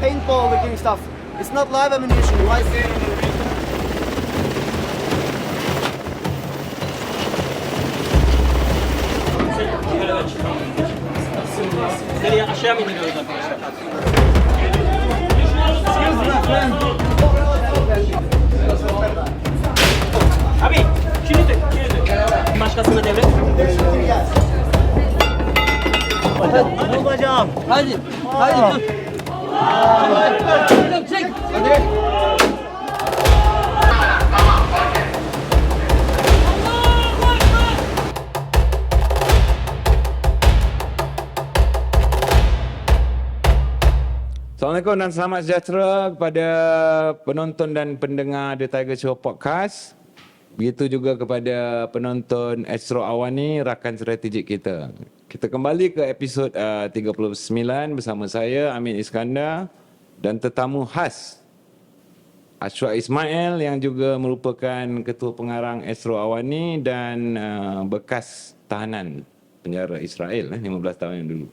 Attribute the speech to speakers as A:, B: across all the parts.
A: paintball looking stuff. It's not live ammunition, right?
B: Nereye aşağı mı iniyoruz arkadaşlar? Abi, kilidi. Başkasına devret.
A: Hocam.
B: Hadi, hadi dur. Hadi, çek. Hadi.
C: Assalamualaikum dan selamat sejahtera kepada penonton dan pendengar The Tiger Show Podcast. Begitu juga kepada penonton Astro Awani, rakan strategik kita. Kita kembali ke episod 39 bersama saya, Amin Iskandar, dan tetamu khas, Ashwat Ismail yang juga merupakan Ketua Pengarang Astro Awani dan bekas tahanan penjara Israel 15 tahun yang dulu.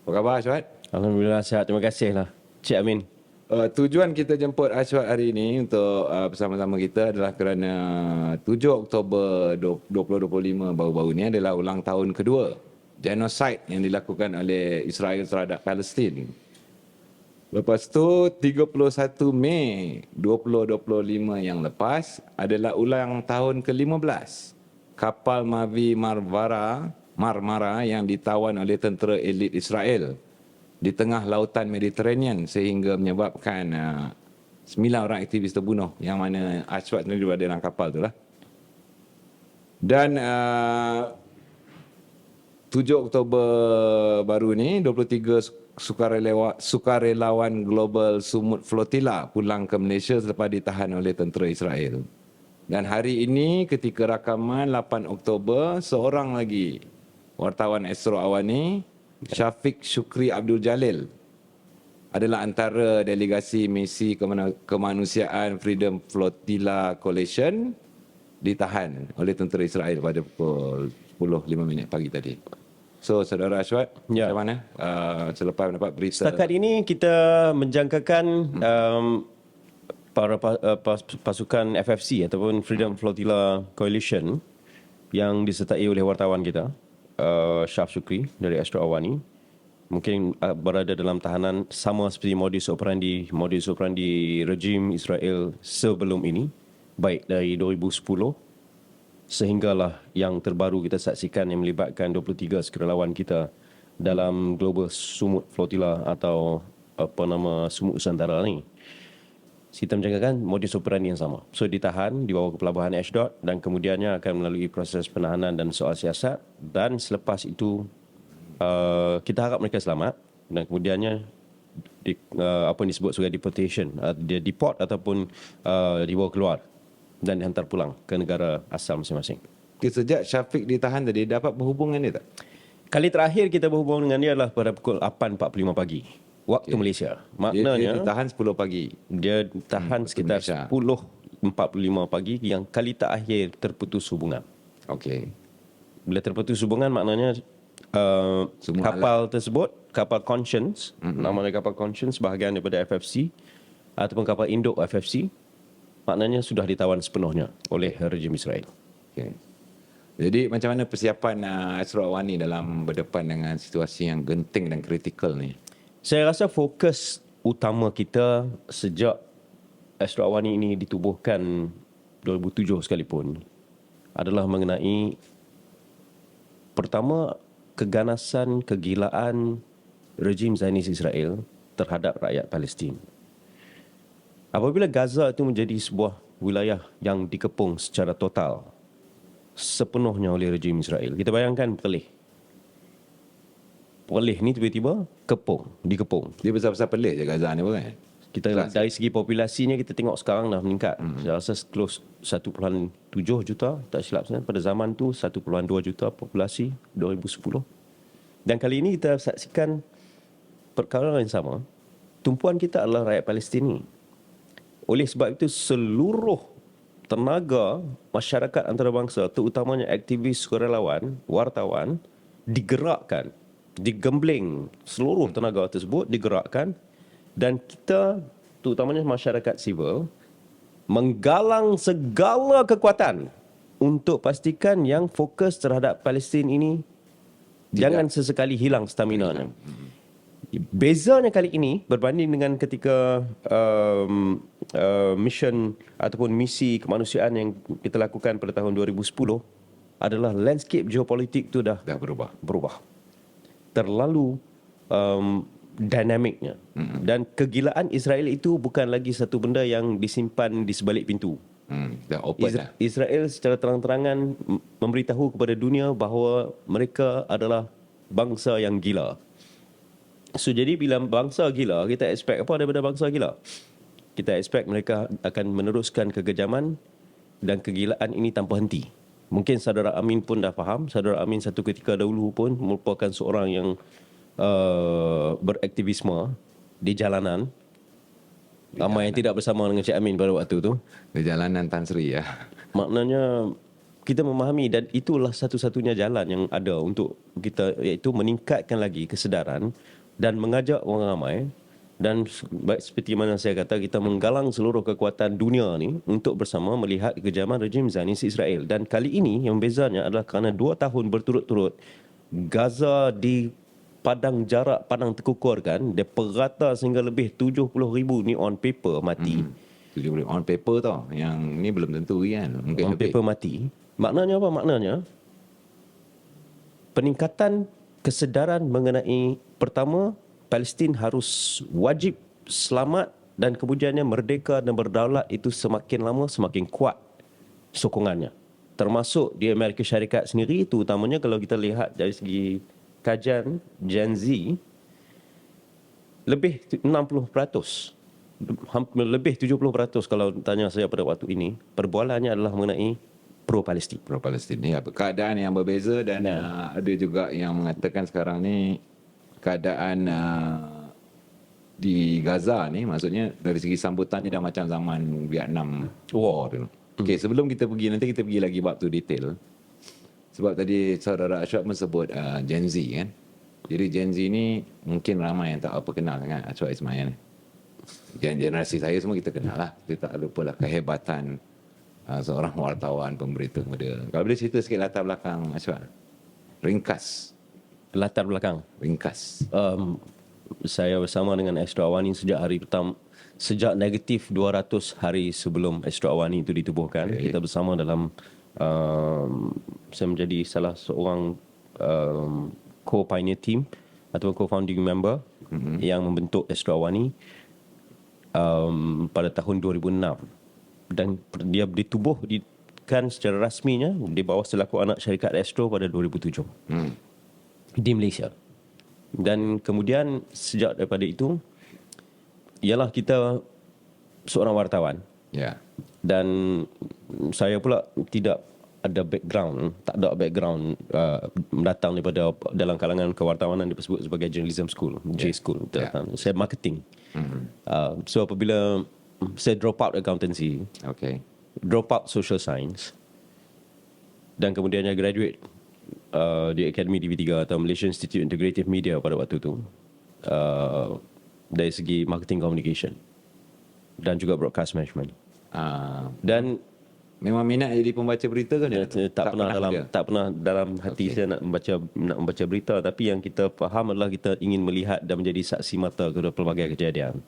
C: Apa khabar Ashwat?
D: Alhamdulillah sihat. Terima kasih lah Cik Amin.
C: Tujuan kita jemput Ashwat hari ini untuk bersama-sama kita adalah kerana 7 Oktober 2025 baru-baru ini adalah ulang tahun kedua genocide yang dilakukan oleh Israel terhadap Palestin. Lepas tu 31 Mei 2025 yang lepas adalah ulang tahun ke-15 kapal Mavi Marmara yang ditawan oleh tentera elit Israel di tengah lautan Mediterranean sehingga menyebabkan 9 orang aktivis terbunuh, yang mana Ashwat sendiri berada dalam kapal tu lah. Dan 7 Oktober baru ni 23 sukarelawan Global Sumut Flotilla pulang ke Malaysia selepas ditahan oleh tentera Israel. Dan hari ini ketika rakaman 8 Oktober, seorang lagi wartawan Astro Awani, Syafiq Syukri Abdul Jalil, adalah antara delegasi misi kemanusiaan Freedom Flotilla Coalition ditahan oleh tentera Israel pada pukul 10.05 pagi tadi. So, Saudara Ashwat,
D: Ya.
C: macam mana selepas mendapat berita?
D: Setakat ini kita menjangkakan para pasukan FFC ataupun Freedom Flotilla Coalition yang disertai oleh wartawan kita, Syaf Syukri dari Astro Awani, mungkin berada dalam tahanan sama seperti modus operandi rejim Israel sebelum ini, baik dari 2010 sehinggalah yang terbaru kita saksikan yang melibatkan 23 sukarelawan kita dalam Global Sumut Flotilla atau apa nama Sumut Nusantara ni. Kita menjangkakan modus operandi yang sama. So ditahan, dibawa ke pelabuhan Ashdod dan kemudiannya akan melalui proses penahanan dan soal siasat, dan selepas itu kita harap mereka selamat dan kemudiannya apa yang disebut sebagai deportation, dia deport ataupun dibawa keluar dan dihantar pulang ke negara asal masing-masing.
C: Sejak Syafiq ditahan tadi, dapat berhubungan dia tak?
D: Kali terakhir kita berhubung dengan dia adalah pada pukul 8.45 pagi waktu Malaysia. Maknanya
C: dia ditahan 10 pagi.
D: Dia tahan sekitar
C: Malaysia.
D: 10.45 pagi yang kali terakhir terputus hubungan.
C: Okey.
D: Bila terputus hubungan maknanya kapal tersebut, kapal Conscience, nama dia kapal Conscience, bahagian daripada FFC ataupun kapal induk FFC, maknanya sudah ditawan sepenuhnya oleh rejim Israel.
C: Okay. Jadi macam mana persiapan Astro Awani dalam berdepan dengan situasi yang genting dan kritikal ni?
D: Saya rasa fokus utama kita sejak Astro Awani ini ditubuhkan 2007 sekalipun adalah mengenai pertama keganasan, kegilaan rejim Zionis Israel terhadap rakyat Palestin. Apabila Gaza itu menjadi sebuah wilayah yang dikepung secara total sepenuhnya oleh rejim Israel, kita bayangkan Perlis ni tiba-tiba dikepung.
C: Dia besar-besar pelik je Gaza ni bukan?
D: Kita dari segi populasinya kita tengok sekarang dah meningkat. Saya rasa close 1.7 juta, tak silap saya. Pada zaman tu 1.2 juta populasi 2010. Dan kali ini kita saksikan perkara yang sama. Tumpuan kita adalah rakyat Palestin ni. Oleh sebab itu seluruh tenaga masyarakat antarabangsa, terutamanya aktivis sukarelawan, wartawan, digerakkan, digembling, seluruh tenaga tersebut digerakkan Dan kita, terutamanya masyarakat sivil, menggalang segala kekuatan untuk pastikan yang fokus terhadap Palestin ini jangan sesekali hilang stamina-nya. Bezanya kali ini berbanding dengan ketika mission ataupun misi kemanusiaan yang kita lakukan pada tahun 2010 adalah landscape geopolitik tu dah berubah. Terlalu dinamiknya. Dan kegilaan Israel itu bukan lagi satu benda yang disimpan di sebalik pintu.
C: Dah open dah.
D: Israel secara terang-terangan memberitahu kepada dunia bahawa mereka adalah bangsa yang gila. So jadi bila bangsa gila, kita expect apa daripada bangsa gila? Kita expect mereka akan meneruskan kekejaman dan kegilaan ini tanpa henti. Mungkin saudara Amin pun dah faham. Saudara Amin satu ketika dahulu pun merupakan seorang yang beraktivisme di jalanan. Ramai yang tidak bersama dengan Cik Amin pada waktu tu.
C: Di jalanan Tan Sri ya.
D: Maknanya kita memahami dan itulah satu-satunya jalan yang ada untuk kita, iaitu meningkatkan lagi kesedaran dan mengajak orang ramai. Dan baik seperti mana saya kata, kita menggalang seluruh kekuatan dunia ni untuk bersama melihat kekejaman rejim Zionis Israel. Dan kali ini yang bezanya adalah kerana 2 tahun berturut-turut Gaza di padang jarak padang terkukurkan, dia perata sehingga lebih 70,000 ni on paper mati.
C: 70 on paper tau. Yang ni belum tentu kan. Mungkin
D: On paper mati. Maknanya apa? Maknanya peningkatan kesedaran mengenai, pertama, Palestin harus wajib selamat dan kemudiannya merdeka dan berdaulat itu semakin lama semakin kuat sokongannya. Termasuk di Amerika Syarikat sendiri, terutamanya kalau kita lihat dari segi kajian Gen Z, lebih 60%, lebih 70% kalau tanya saya pada waktu ini, perbualannya adalah mengenai pro-Palestin.
C: Pro-Palestin. Ya, keadaan yang berbeza dan ada juga yang mengatakan sekarang ni keadaan di Gaza ni, maksudnya dari segi sambutan ni dah macam zaman Vietnam War dulu. Okey, sebelum kita pergi, nanti kita pergi lagi bab tu detail. Sebab tadi saudara Ashraf sebut Gen Z kan. Jadi Gen Z ni mungkin ramai yang tak apa kenal dengan Ashraf Ismail ni. Generasi saya semua kita kenal lah. Kita tak lupa lah kehebatan seorang wartawan, pemberita muda. Kalau boleh cerita sikit latar belakang Ashraf. Ringkas.
D: Latar belakang.
C: Ringkas.
D: Saya bersama dengan Astro Awani sejak hari pertama, sejak negatif 200 hari sebelum Astro Awani itu ditubuhkan. Okay. Kita bersama dalam saya menjadi salah seorang co-pioneer team atau co-founding member yang membentuk Astro Awani pada tahun 2006, dan dia ditubuhkan secara rasminya di bawah selaku anak syarikat Astro pada 2007 di Malaysia. Dan kemudian sejak daripada itu ialah kita seorang wartawan.
C: Ya.
D: Dan saya pula tidak ada background, tak ada background datang daripada dalam kalangan kewartawanan disebut sebagai journalism school, J school. Saya marketing. So apabila saya drop out accountancy, drop out social science, dan kemudiannya graduate di Akademi TV3 atau Malaysia Institute Integrative Media pada waktu itu, dari segi marketing communication dan juga broadcast management. Dan
C: memang minat jadi pembaca berita kan?
D: Tak pernah dalam hati saya nak membaca berita, tapi yang kita faham adalah kita ingin melihat dan menjadi saksi mata kepada pelbagai kejadian.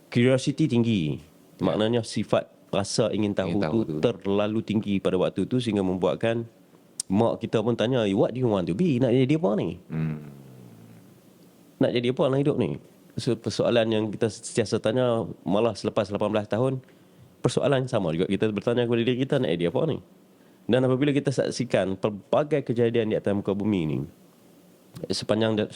D: Curiosity tinggi, maknanya sifat rasa ingin tahu tu terlalu tinggi pada waktu itu sehingga membuatkan mak kita pun tanya, what do you want to be? Nak jadi apa ni? Nak jadi apa dalam hidup ni? So, persoalan yang kita sentiasa tanya, malah selepas 18 tahun, persoalan sama juga kita bertanya kepada diri kita, nak jadi apa ni? Dan apabila kita saksikan pelbagai kejadian di atas muka bumi ni, sepanjang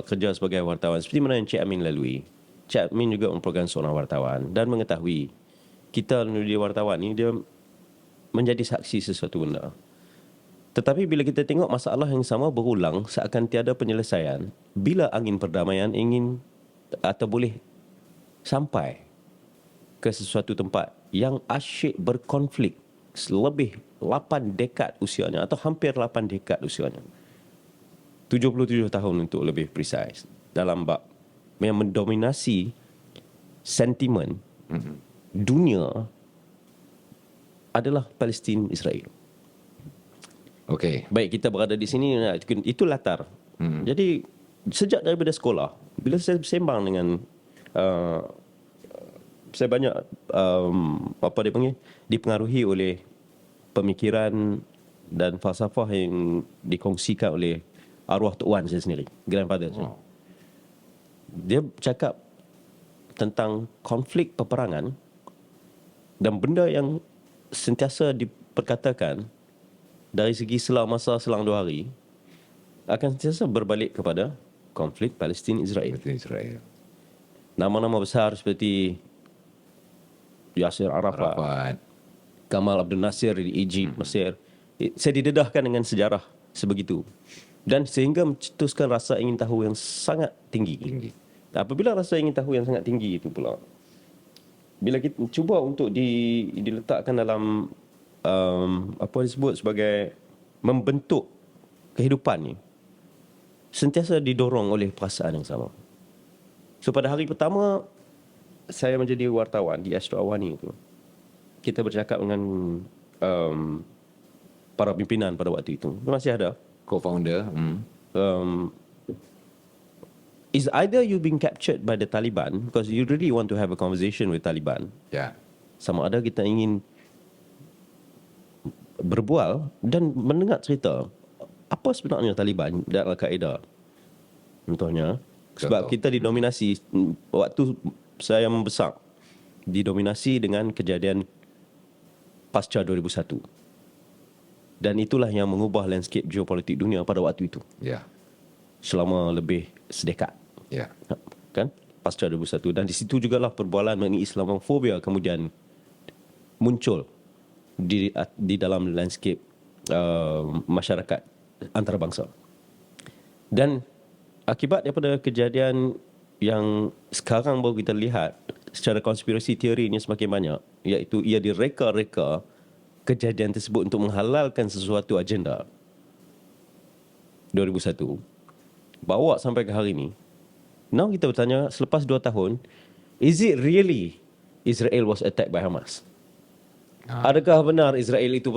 D: kerja sebagai wartawan, seperti mana yang Cik Amin lalui, Cik Amin juga merupakan seorang wartawan dan mengetahui kita menuju wartawan ni, dia menjadi saksi sesuatu benda. Tetapi bila kita tengok masalah yang sama berulang seakan tiada penyelesaian, bila angin perdamaian ingin atau boleh sampai ke sesuatu tempat yang asyik berkonflik lebih 8 dekad usianya atau hampir 8 dekad usianya, 77 tahun untuk lebih precise, dalam bab yang mendominasi sentimen dunia adalah Palestin Israel.
C: Okey.
D: Baik kita berada di sini, itu latar. Jadi sejak daripada sekolah, bila saya sembang dengan saya banyak apa dia panggil, dipengaruhi oleh pemikiran dan falsafah yang dikongsikan oleh arwah Tok Wan saya sendiri, grandfather saya. Dia cakap tentang konflik peperangan dan benda yang sentiasa diperkatakan dari segi selang 2 hari akan sentiasa berbalik kepada konflik Palestin Israel.
C: Israel.
D: Nama-nama besar seperti Yasser Arafat, Gamal Abdel Nasser di Egypt, Mesir, saya didedahkan dengan sejarah sebegitu. Dan sehingga mencetuskan rasa ingin tahu yang sangat tinggi. Apabila rasa ingin tahu yang sangat tinggi itu pula, bila kita cuba untuk diletakkan dalam apa disebut sebagai membentuk kehidupan ni, sentiasa didorong oleh perasaan yang sama. So pada hari pertama saya menjadi wartawan di Astro Awani itu, kita bercakap dengan para pimpinan pada waktu itu. Masih ada
C: Co-founder.
D: is either you being captured by the Taliban because you really want to have a conversation with Taliban.
C: Ya.
D: Sama ada kita ingin berbual dan mendengar cerita apa sebenarnya Taliban dan Al-Qaeda. Contohnya, sebab kita didominasi, waktu saya membesar, didominasi dengan kejadian pasca 2001. Dan itulah yang mengubah landscape geopolitik dunia pada waktu itu.
C: Ya.
D: Selama lebih sedekad.
C: Ya.
D: Kan? Pasca 2001. Dan di situ jugalah perbualan mengenai Islamofobia kemudian muncul di dalam landscape masyarakat antarabangsa. Dan akibat daripada kejadian yang sekarang baru kita lihat secara konspirasi teorinya semakin banyak, iaitu ia direka-reka kejadian tersebut untuk menghalalkan sesuatu agenda 2001 bawa sampai ke hari ini. Now kita bertanya, selepas 2 tahun, is it really Israel was attacked by Hamas? Adakah benar Israel itu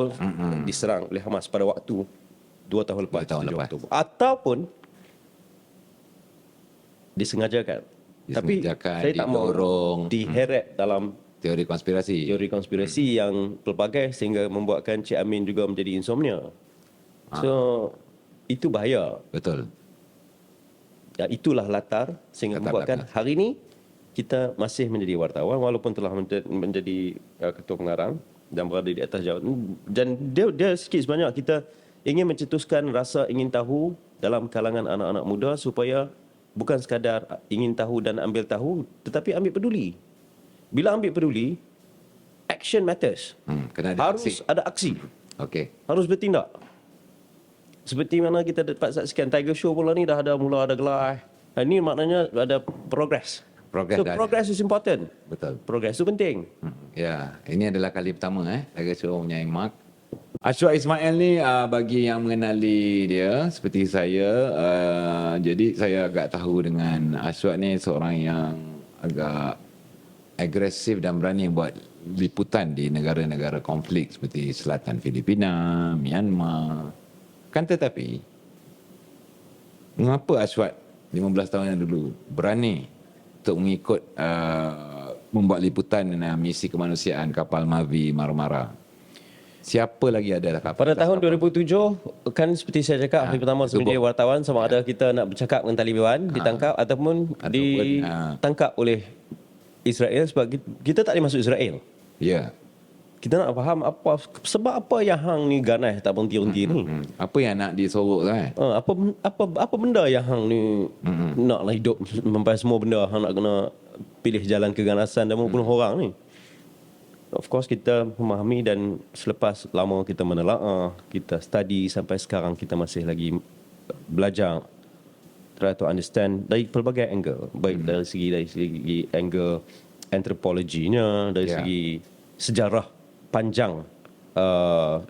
D: diserang oleh Hamas pada waktu 2 tahun lepas,
C: 2 tahun lepas.
D: Oktober? Ataupun disengajakan? Tapi saya tak mau diheret dalam
C: teori konspirasi
D: yang pelbagai sehingga membuatkan Cik Amin juga menjadi insomnia. So itu bahaya.
C: Betul.
D: Dan itulah latar sehingga membuatkan hari ini kita masih menjadi wartawan walaupun telah menjadi ketua pengarang dan berada di atas jawatan. Dan dia sikit sebanyak kita ingin mencetuskan rasa ingin tahu dalam kalangan anak-anak muda supaya bukan sekadar ingin tahu dan ambil tahu, tetapi ambil peduli. Bila ambil peduli, action matters.
C: Kena ada
D: harus ada aksi.
C: Okey.
D: Harus bertindak. Seperti mana kita dapat saksikan Tiger Show pula ni dah ada mula ada gelar. Ini maknanya ada progress. So progress is important.
C: Betul.
D: Progress itu penting.
C: Ya, ini adalah kali pertama Tiger Show punya Mark. Ashwa Ismail ni bagi yang mengenali dia seperti saya, jadi saya agak tahu dengan Ashwa ni seorang yang agak agresif dan berani buat liputan di negara-negara konflik seperti Selatan Filipina, Myanmar. Kan tetapi, mengapa Ashwa 15 tahun yang dulu berani untuk mengikut membuat liputan misi kemanusiaan kapal Mavi Marmara? Siapa lagi ada kapal?
D: Pada tahun 2007, kan seperti saya cakap, hari pertama sebagai wartawan, sama ada kita nak bercakap dengan Taliban, ditangkap ataupun ditangkap oleh Israel sebab kita tak boleh masuk Israel.
C: Ya.
D: Kita nak faham sebab apa yang hang ni ganai tak berhenti-henti ni.
C: Apa yang nak disorok tu
D: apa benda yang hang ni naklah hidup sampai semua benda hang nak kena pilih jalan keganasan dan membunuh orang ni. Of course kita memahami dan selepas lama kita menelaah, kita study sampai sekarang kita masih lagi belajar, try to understand dari pelbagai angle, baik dari segi angle antropologinya, dari segi sejarah panjang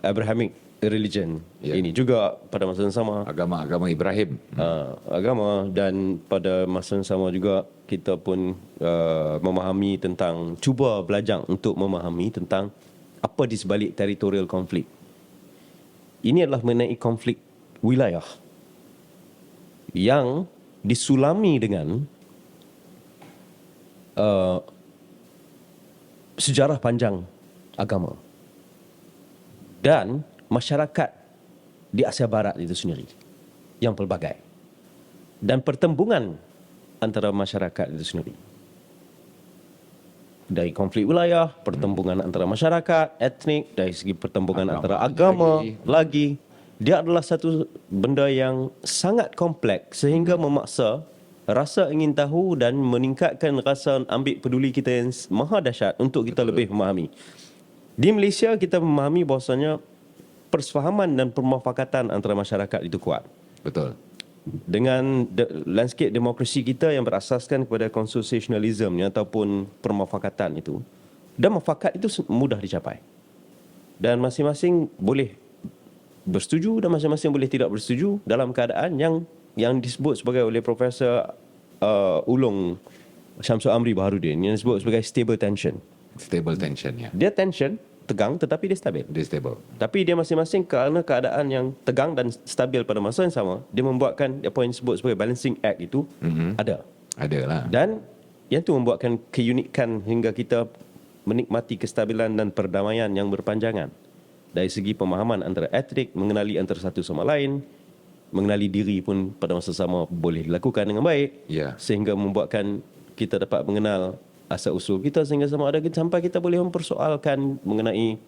D: Abrahamic religion.
C: Ya.
D: Ini juga pada masa yang sama
C: Agama Ibrahim.
D: agama, dan pada masa yang sama juga kita pun memahami tentang, cuba belajar untuk memahami tentang apa di sebalik territorial konflik. Ini adalah mengenai konflik wilayah yang disulami dengan sejarah panjang agama dan masyarakat di Asia Barat itu sendiri yang pelbagai, dan pertembungan antara masyarakat itu sendiri. Dari konflik wilayah, pertembungan antara masyarakat, etnik, dari segi pertembungan antara agama lagi. Dia adalah satu benda yang sangat kompleks sehingga memaksa rasa ingin tahu dan meningkatkan rasa ambil peduli kita yang maha dahsyat untuk kita lebih memahami. Di Malaysia kita memahami bahawasanya persefahaman dan permufakatan antara masyarakat itu kuat.
C: Betul.
D: Dengan landscape demokrasi kita yang berasaskan kepada konstitusionalisme ataupun permufakatan itu, dan mufakat itu mudah dicapai. Dan masing-masing boleh bersetuju dan masing-masing boleh tidak bersetuju dalam keadaan yang disebut sebagai oleh Profesor Ulung Syamsul Amri Baharudin, yang disebut sebagai stable tension.
C: Stable tension, ya.
D: Dia tension, tegang, tetapi dia stabil.
C: Dia stable.
D: Tapi dia masing-masing kerana keadaan yang tegang dan stabil pada masa yang sama, dia membuatkan apa yang disebut sebagai balancing act itu ada.
C: Ada lah.
D: Dan yang itu membuatkan keunikan hingga kita menikmati kestabilan dan perdamaian yang berpanjangan. Dari segi pemahaman antara etnik, mengenali antara satu sama lain, mengenali diri pun pada masa sama boleh dilakukan dengan baik.
C: Ya.
D: Sehingga membuatkan kita dapat mengenal asal usul kita, sehingga sama ada sampai kita boleh mempersoalkan mengenai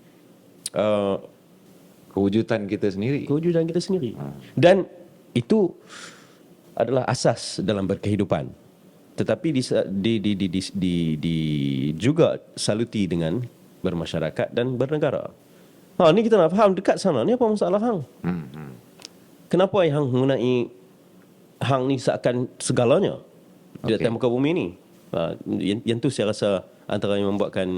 C: Kewujudan kita sendiri.
D: kewujudan kita sendiri. Dan itu adalah asas dalam berkehidupan. Tetapi juga saluti dengan bermasyarakat dan bernegara. Ni kita nak faham dekat sana ni apa masalah hang? Kenapa hang mengenai hang ni seakan segalanya di atas muka bumi ni? Yang tu saya rasa antara yang membuatkan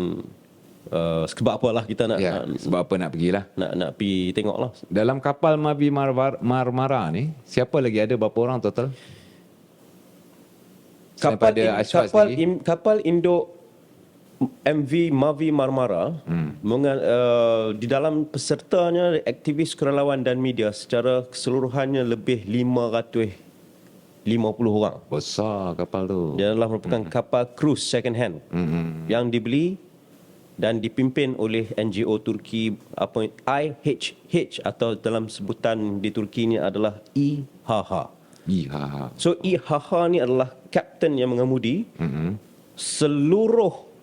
D: sebab apalah kita nak,
C: Ya, sebab apa nak pergilah.
D: nak pergi tengok lah.
C: Dalam kapal Mavi Marmara ni, siapa lagi ada, berapa orang total?
D: Kapal Indo MV Mavi Marmara di dalam pesertanya aktivis sukarelawan dan media secara keseluruhannya lebih 550 orang.
C: Besar kapal tu.
D: Dia adalah merupakan kapal cruise second hand yang dibeli dan dipimpin oleh NGO Turki IHH, atau dalam sebutan di Turki ni adalah IHH.
C: Iha.
D: So IHH ni adalah kapten yang mengemudi seluruh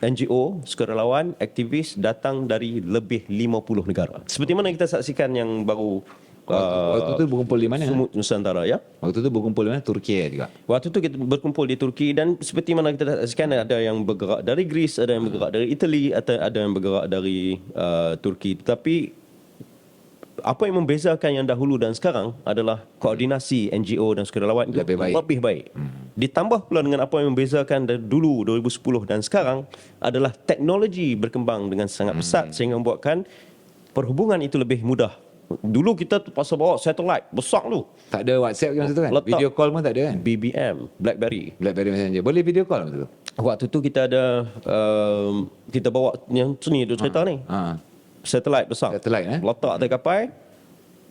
D: NGO, sukarelawan, aktivis datang dari lebih 50 negara. Seperti mana kita saksikan yang baru
C: Waktu tu berkumpul di mana?
D: Sumut Nusantara, ya.
C: Waktu tu berkumpul di mana? Turki juga.
D: Waktu tu kita berkumpul di Turki, dan seperti mana kita saksikan ada yang bergerak dari Greece, ada yang bergerak dari Itali, atau ada yang bergerak dari Turki. Tetapi apa yang membezakan yang dahulu dan sekarang adalah koordinasi NGO dan sukarelawan itu lebih baik. Ditambah pula dengan apa yang membezakan dari dulu 2010 dan sekarang adalah teknologi berkembang dengan sangat pesat sehingga membuatkan perhubungan itu lebih mudah. Dulu kita terpaksa bawa satelit besar tu.
C: Tak ada WhatsApp kan masa tu kan?
D: Letak
C: Video call pun tak ada kan?
D: BBM, BlackBerry.
C: BlackBerry Messenger. Boleh video call masa tu?
D: Waktu tu kita ada kita bawa yang sini tu cerita ni. Satelit besar.
C: Satelit,
D: letak atas kapal.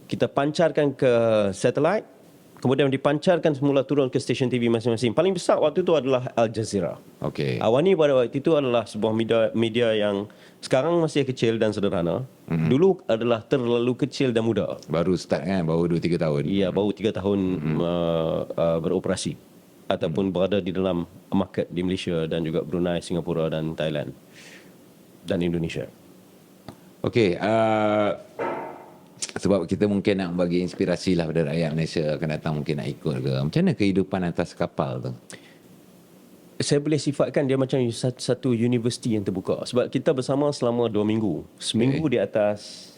D: Kita pancarkan ke satelit. Kemudian dipancarkan semula turun ke stesen TV masing-masing. Paling besar waktu itu adalah Al Jazeera.
C: Okey.
D: Awani pada waktu itu adalah sebuah media yang sekarang masih kecil dan sederhana. Dulu adalah terlalu kecil dan muda.
C: Baru start kan? Baru 2-3 tahun.
D: Iya, baru 3 tahun beroperasi. Ataupun berada di dalam market di Malaysia dan juga Brunei, Singapura dan Thailand. Dan Indonesia.
C: Okey. Sebab kita mungkin nak bagi inspirasi lah pada rakyat Malaysia akan datang, mungkin nak ikut ke. Macam mana kehidupan atas kapal tu?
D: Saya boleh sifatkan dia macam satu universiti yang terbuka. Sebab kita bersama selama 2 minggu. Seminggu di atas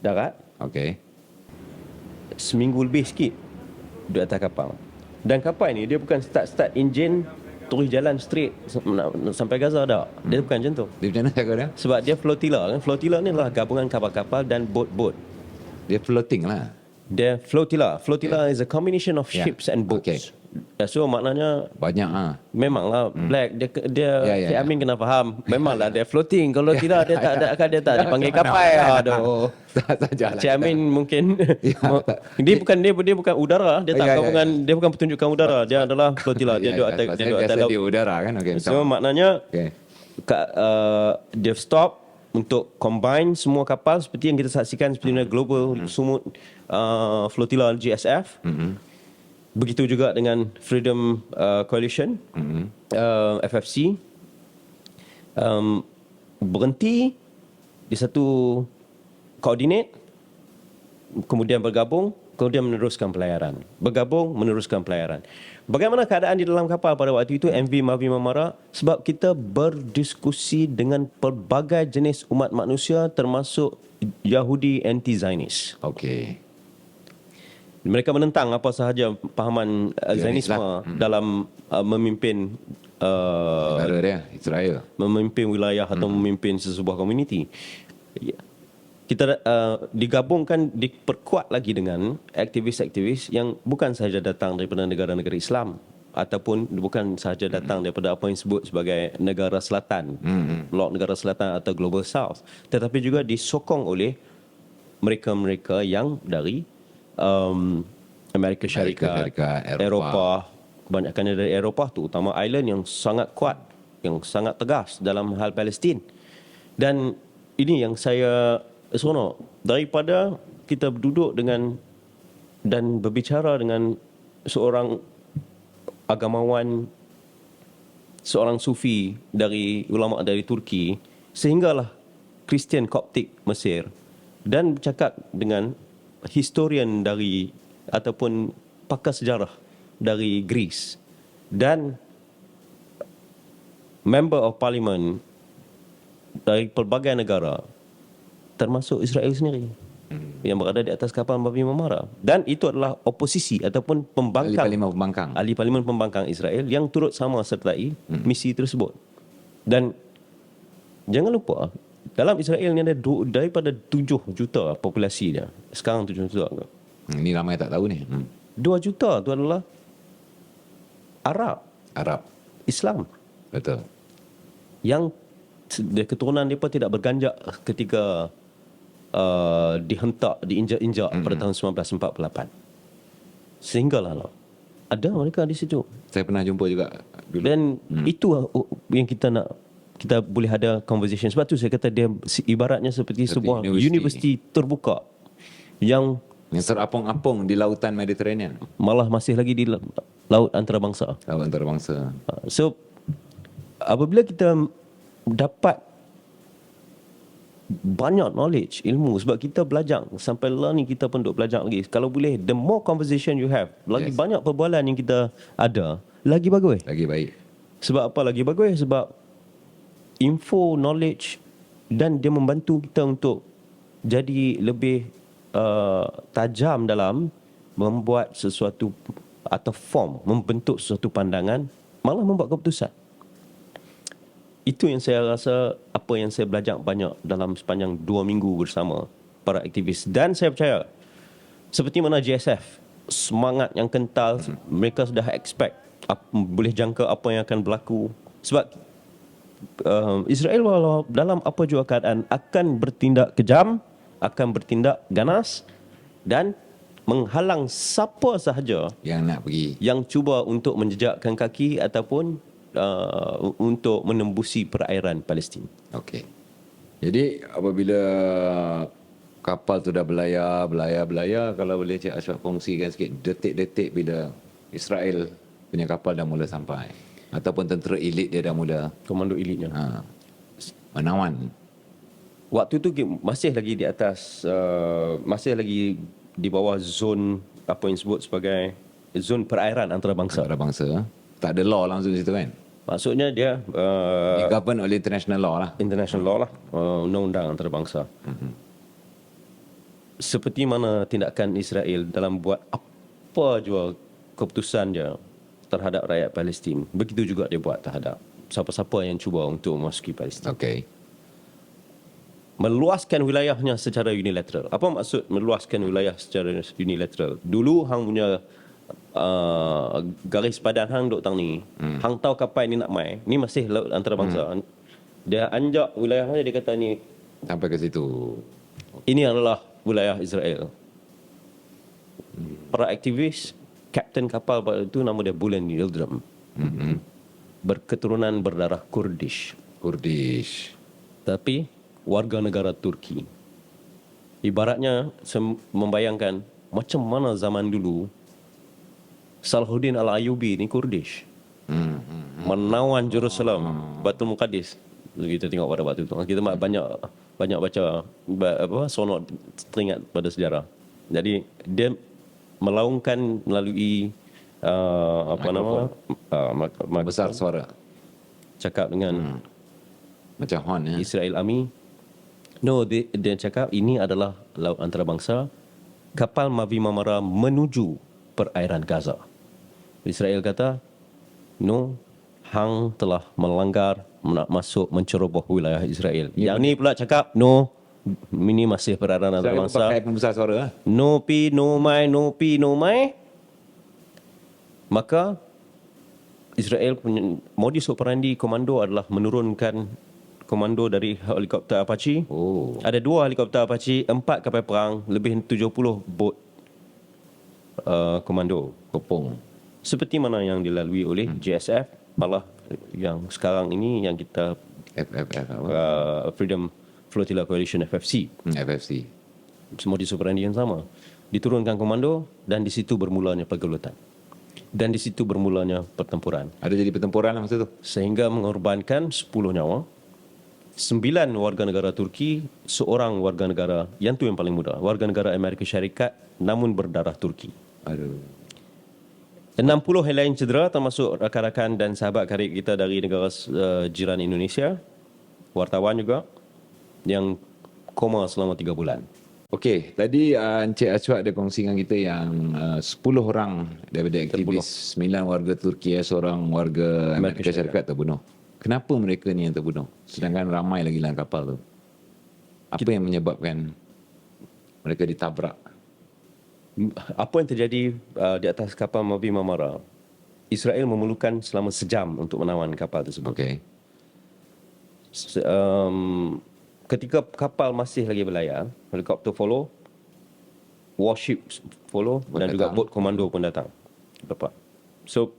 D: darat.
C: Okey.
D: Seminggu lebih sikit di atas kapal. Dan kapal ni dia bukan start enjin terus jalan straight sampai Gaza tak. Dia bukan macam tu.
C: Dia macam mana cakap dia?
D: Sebab dia flotilla kan. Flotilla ni adalah gabungan kapal-kapal dan bot-bot.
C: Dia floating lah.
D: Dia flotilla. Flotilla is a combination of
C: Yeah.
D: ships and boats.
C: Okay.
D: So maknanya
C: Banyak ah.
D: memanglah Black dia
C: Ya.
D: Amin kena faham. Memanglah dia floating. Kalau tidak dia tak ada dipanggil kapal. Aduh.
C: Tak sajalah.
D: Cik Amin mungkin dia bukan udara, dia tak
C: Ya, ya,
D: gabungan, dia bukan pertunjukan udara, dia adalah flotilla, dia duduk atas
C: biasa
D: laut.
C: di udara kan. Okay.
D: So maknanya
C: Okay.
D: dia stop untuk combine semua kapal seperti yang kita saksikan seperti mana global sumut flotilla GSF. Begitu juga dengan Freedom Coalition, FFC, berhenti di satu koordinat, kemudian bergabung, kemudian meneruskan pelayaran. Bergabung, meneruskan pelayaran. Bagaimana keadaan di dalam kapal pada waktu itu, MV Mavi Mamara? Sebab kita berdiskusi dengan pelbagai jenis umat manusia termasuk Yahudi anti-Zionis.
C: Okay.
D: Mereka menentang apa sahaja pahaman Zionisme dalam memimpin
C: Negara dia, Israel.
D: memimpin wilayah atau memimpin sesebuah komuniti. Kita digabungkan, diperkuat lagi dengan aktivis-aktivis yang bukan sahaja datang daripada negara-negara Islam ataupun bukan sahaja datang daripada apa yang disebut sebagai negara selatan, blok negara selatan atau global south, tetapi juga disokong oleh mereka-mereka yang dari Amerika Syarikat, Eropah, kebanyakannya dari Eropah, terutama Ireland yang sangat kuat, yang sangat tegas dalam hal Palestin. Dan ini yang saya seronok, daripada kita duduk dengan dan berbicara dengan seorang agamawan, seorang sufi dari ulama dari Turki, sehinggalah Kristian Koptik Mesir, dan bercakap dengan historian dari ataupun pakar sejarah dari Greece dan member of parliament dari pelbagai negara termasuk Israel sendiri yang berada di atas kapal Mavi Mamara, dan itu adalah oposisi ataupun pembangkang ahli parlimen pembangkang Israel yang turut sama sertai misi tersebut. Dan jangan lupa dalam Israel ni ada daripada 7 juta populasi dia. Sekarang 7 juta.
C: Ini ramai tak tahu ni.
D: 2 juta tu adalah
C: Arab.
D: Islam.
C: Betul.
D: Yang keturunan mereka tidak berganjak ketika dihentak, diinjak-injak pada tahun 1948. Sehinggalah ada mereka di situ.
C: Saya pernah jumpa juga dulu.
D: Dan itu yang kita boleh ada conversation. Sebab tu saya kata dia ibaratnya seperti sebuah universiti terbuka yang
C: terapung-apung di lautan Mediterranean.
D: malah masih lagi di laut antarabangsa.
C: Laut antarabangsa.
D: So apabila kita dapat banyak knowledge, ilmu, sebab kita belajar sampai lah ni kita pun duk belajar lagi. Kalau boleh, the more conversation you have, lagi banyak perbualan yang kita ada, lagi bagus.
C: Lagi baik.
D: Sebab apa lagi bagus? Sebab info, knowledge, dan dia membantu kita untuk jadi lebih tajam dalam membuat sesuatu atau form, membentuk sesuatu pandangan, malah membuat keputusan. Itu yang saya rasa apa yang saya belajar banyak dalam sepanjang 2 minggu bersama para aktivis. Dan saya percaya seperti mana GSF, semangat yang kental, mereka sudah expect, boleh jangka apa yang akan berlaku. Sebab Israel walau dalam apa jua keadaan akan bertindak kejam, akan bertindak ganas dan menghalang siapa sahaja
C: yang nak pergi,
D: yang cuba untuk menjejakkan kaki ataupun untuk menembusi perairan Palestin.
C: Okey. Jadi apabila kapal tu dah belayar, kalau boleh Cik Ashraf kongsikan sikit detik-detik bila Israel punya kapal dah mula sampai ataupun tentera elit dia dah mula,
D: Komando elitnya.
C: menawan.
D: Waktu tu masih lagi di atas, masih lagi di bawah zon apa yang disebut sebagai zon perairan antarabangsa.
C: Antarabangsa. Tak ada law langsung situ kan?
D: Maksudnya dia
C: Govern oleh international law lah.
D: international law lah, undang-undang antarabangsa. Seperti mana tindakan Israel dalam buat apa jua keputusan dia, terhadap rakyat Palestin. Begitu juga dia buat terhadap siapa-siapa yang cuba untuk memasuki Palestin.
C: Okey.
D: Meluaskan wilayahnya secara unilateral. Apa maksud meluaskan wilayah secara unilateral? Dulu hang punya garis padan hang duk tang ni. Hang tahu kapal ni nak mai. Ni masih laut antarabangsa. Dia anjak wilayahnya, dia kata ni
C: Sampai ke situ.
D: ini adalah wilayah Israel. Para aktivis, kapten kapal pada itu nama dia Bulan Yildirim. Berketurunan berdarah Kurdish.
C: Kurdish.
D: Tapi warga negara Turki. Ibaratnya membayangkan macam mana zaman dulu Salahuddin Al-Ayyubi ni Kurdish. Menawan Jerusalem, Baitul Muqaddis. Kita tengok pada waktu itu. Kita banyak baca sonot teringat pada sejarah. Jadi dia melaungkan melalui
C: Besar suara.
D: cakap dengan
C: Macam horn ya.
D: Israel Army. No, dia cakap ini adalah laut antarabangsa. Kapal Mavi Marmara menuju perairan Gaza. Israel kata, no, hang telah melanggar, nak masuk menceroboh wilayah Israel. Yang ni pula cakap, no, ini masih perairan
C: Saya
D: antarabangsa.
C: pakai pembesar suara lah.
D: No pi, no mai, no pi, no mai. Maka Israel punya modus operandi komando adalah menurunkan komando dari helikopter Apache.
C: Oh.
D: Ada 2 helikopter Apache, 4 kapal perang, lebih 70 bot komando.
C: Kopong.
D: Seperti mana yang dilalui oleh JSF, malah yang sekarang ini yang kita
C: FFF apa?
D: Freedom Flotilla Coalition FFC.
C: FFC.
D: Modus operandi yang sama. Diturunkan komando dan di situ bermulanya pergelutan. Dan di situ bermulanya pertempuran.
C: Ada jadi pertempuran lah masa tu.
D: Sehingga mengorbankan 10 nyawa, 9 warga negara Turki, seorang warga negara, yang tu yang paling muda, warga negara Amerika Syarikat namun berdarah Turki.
C: Aduh.
D: 60 yang lain cedera, termasuk rakan-rakan dan sahabat karib kita dari negara jiran Indonesia, wartawan juga, yang koma selama 3 bulan.
C: Okey, tadi Encik Ashwat ada kongsi dengan kita yang 10 orang daripada aktivis, 9 warga Turki, seorang warga Amerika Syarikat terbunuh. Kenapa mereka ni yang terbunuh? Sedangkan ramai lagi dalam kapal tu. Apa yang menyebabkan mereka ditabrak?
D: Apa yang terjadi di atas kapal Mavi Marmara? Israel memerlukan selama sejam untuk menawan kapal tersebut.
C: Okey.
D: Ketika kapal masih lagi berlayar, helikopter follow, warship follow,
C: Bot
D: dan juga
C: datang.
D: bot komando pun datang. Dapat. So,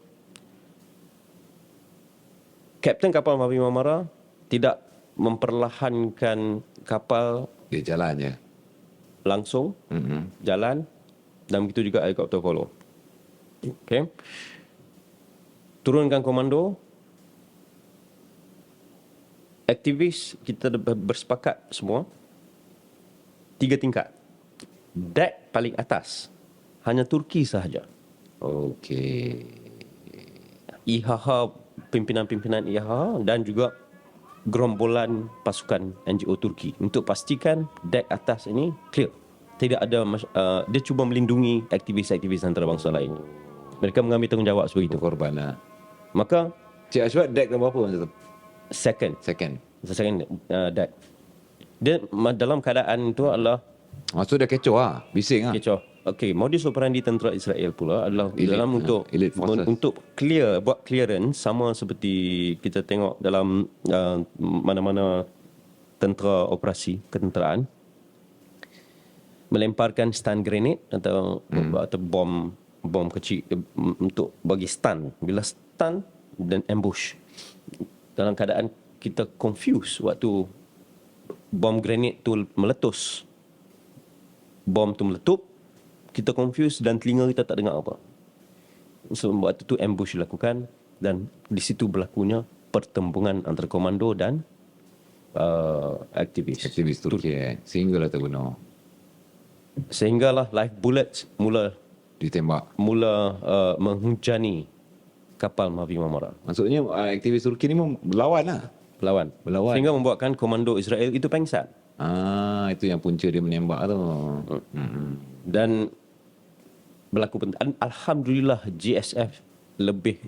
D: kapten kapal Mavi Marmara tidak memperlahankan kapal
C: Dia jalan je.
D: langsung, jalan, dan begitu juga helikopter follow. Okay. Turunkan komando. Aktivis kita bersepakat semua 3 tingkat. Deck paling atas hanya Turki sahaja.
C: Okey.
D: IHH, pimpinan-pimpinan IHH dan juga gerombolan pasukan NGO Turki untuk pastikan deck atas ini clear. Tidak ada dia cuba melindungi aktivis-aktivis antarabangsa lain. Mereka mengambil tanggungjawab sebegitu.
C: Berkorban lah.
D: Maka
C: Cik Ashwat deck nombor apa masa tu?
D: second deck. Dia dalam keadaan itu adalah
C: Maksud dia kecoh lah. Bising lah.
D: kecoh. Okey, modus operandi tentera Israel pula adalah
C: Elite,
D: dalam
C: elite forces.
D: untuk buat clearance, sama seperti kita tengok dalam mana-mana tentera operasi ketenteraan, melemparkan stun grenade atau bom kecil untuk bagi stun. Bila stun dan ambush, dalam keadaan kita confuse waktu bom grenade tu meletus, bom tu meletup, kita confuse dan telinga kita tak dengar apa. So waktu tu ambush dilakukan dan di situ berlakunya pertembungan antara komando dan aktivis.
C: Aktivis Turki sehinggalah terbunuh.
D: Sehinggalah live bullets mula
C: Ditembak.
D: menghujani kapal Mavi Marmara.
C: Maksudnya aktivis Turki ni berlawan lah.
D: Berlawan. Sehingga membuatkan komando Israel itu pengsan.
C: Itu yang punca dia menembak tu.
D: Dan berlaku Alhamdulillah GSF lebih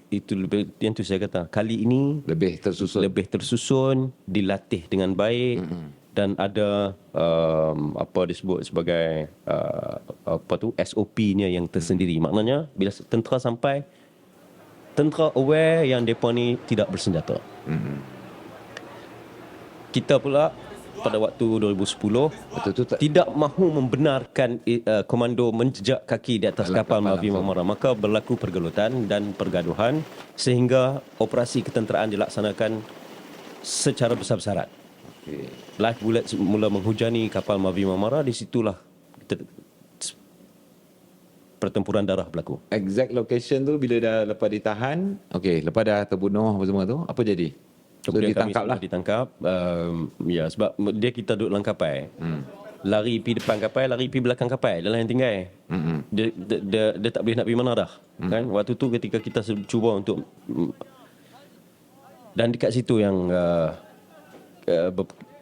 D: yang tu saya kata, kali ini
C: Lebih tersusun.
D: dilatih dengan baik, dan ada apa disebut sebagai SOP-nya yang tersendiri. Maknanya bila tentera sampai, tentera aware yang mereka ni tidak bersenjata. Kita pula pada waktu 2010
C: Betul-betul tak.
D: tidak mahu membenarkan komando menjejak kaki di atas kapal Mavi Marmara. Maka berlaku pergelutan dan pergaduhan sehingga operasi ketenteraan dilaksanakan secara besar-besaran.
C: Okay.
D: Live bullets mula menghujani kapal Mavi Marmara. Di situlah pertempuran darah berlaku.
C: Exact location tu bila dah lepas ditahan, okey, lepas dah terbunuh apa semua tu, apa jadi? So
D: Kemudian kami
C: ditangkap lah.
D: sudah ditangkap. Ya, sebab dia kita duduk dalam kapal. Lari pergi depan kapal, lari pergi belakang kapal. Dalam yang tinggal. Dia tak boleh nak pergi mana dah. Kan? Waktu tu ketika kita cuba untuk... Dan dekat situ yang